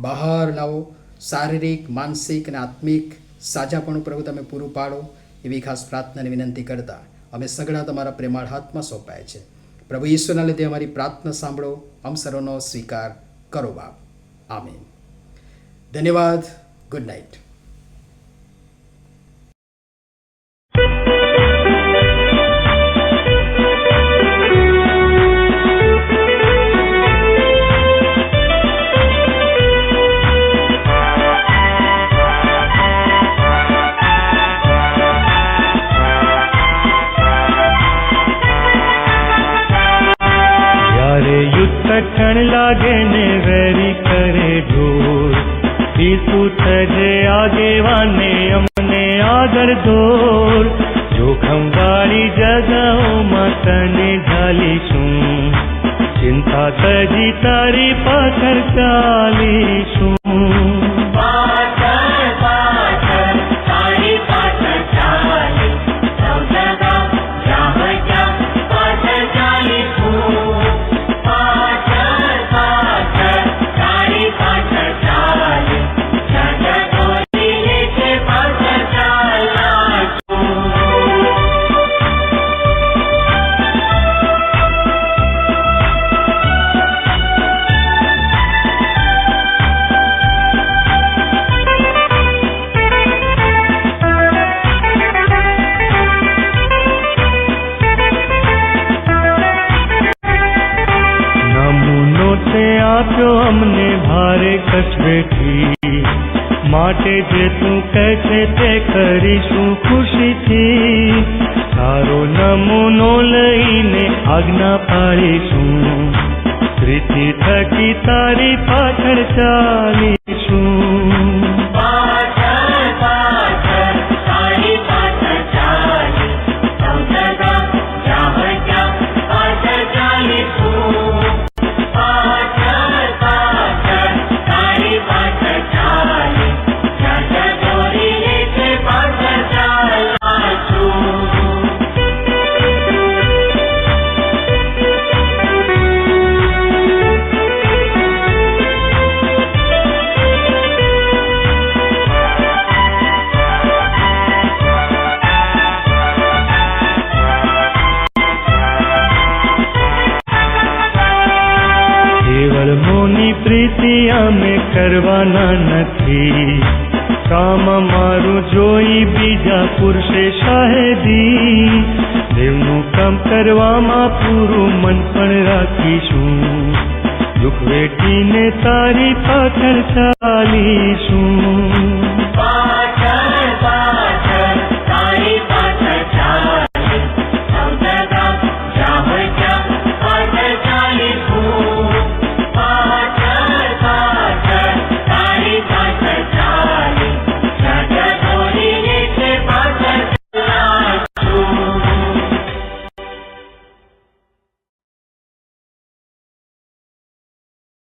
બહાર લાવો. શારીરિક, માનસિક અને આત્મિક સાજાપણું પ્રભુ તમે પૂરું પાડો, એવી ખાસ પ્રાર્થનાની વિનંતી કરતા અમે સઘળા તમારા પ્રેમાળ હાથમાં સોંપાય છે. પ્રભુ ઈશ્વરના લીધે અમારી પ્રાર્થના સાંભળો, અમ સર્વનો સ્વીકાર કરો બાપ. આમીન. ધન્યવાદ. Good night. કઠણ લાગે ને વેરી કરે ઢોર, ઈસુ થજે આગેવાને અમને આગળ દોર. જોખમ વાળી જગાઓમાં તને ઢાલીશું, ચિંતા તજી તારી પાછળ ચાલીશું. અમને ભારે કચવેઠી માટે જે તું કહે છે તે કરીશું ખુશીથી. તારો નમૂનો લઈને આજ્ઞા પાડીશું, પ્રીતિ થકી તારી પાછળ ચાલીશું. પ્રીતિ અમે કરવાના નથી, કામ મારું જોઈ બીજા પુરુષે શાહેદી. દેવનું કામ કરવામાં પૂરું મન પણ રાખીશું, દુઃખ વેઠીને તારી પાછળ ચાલી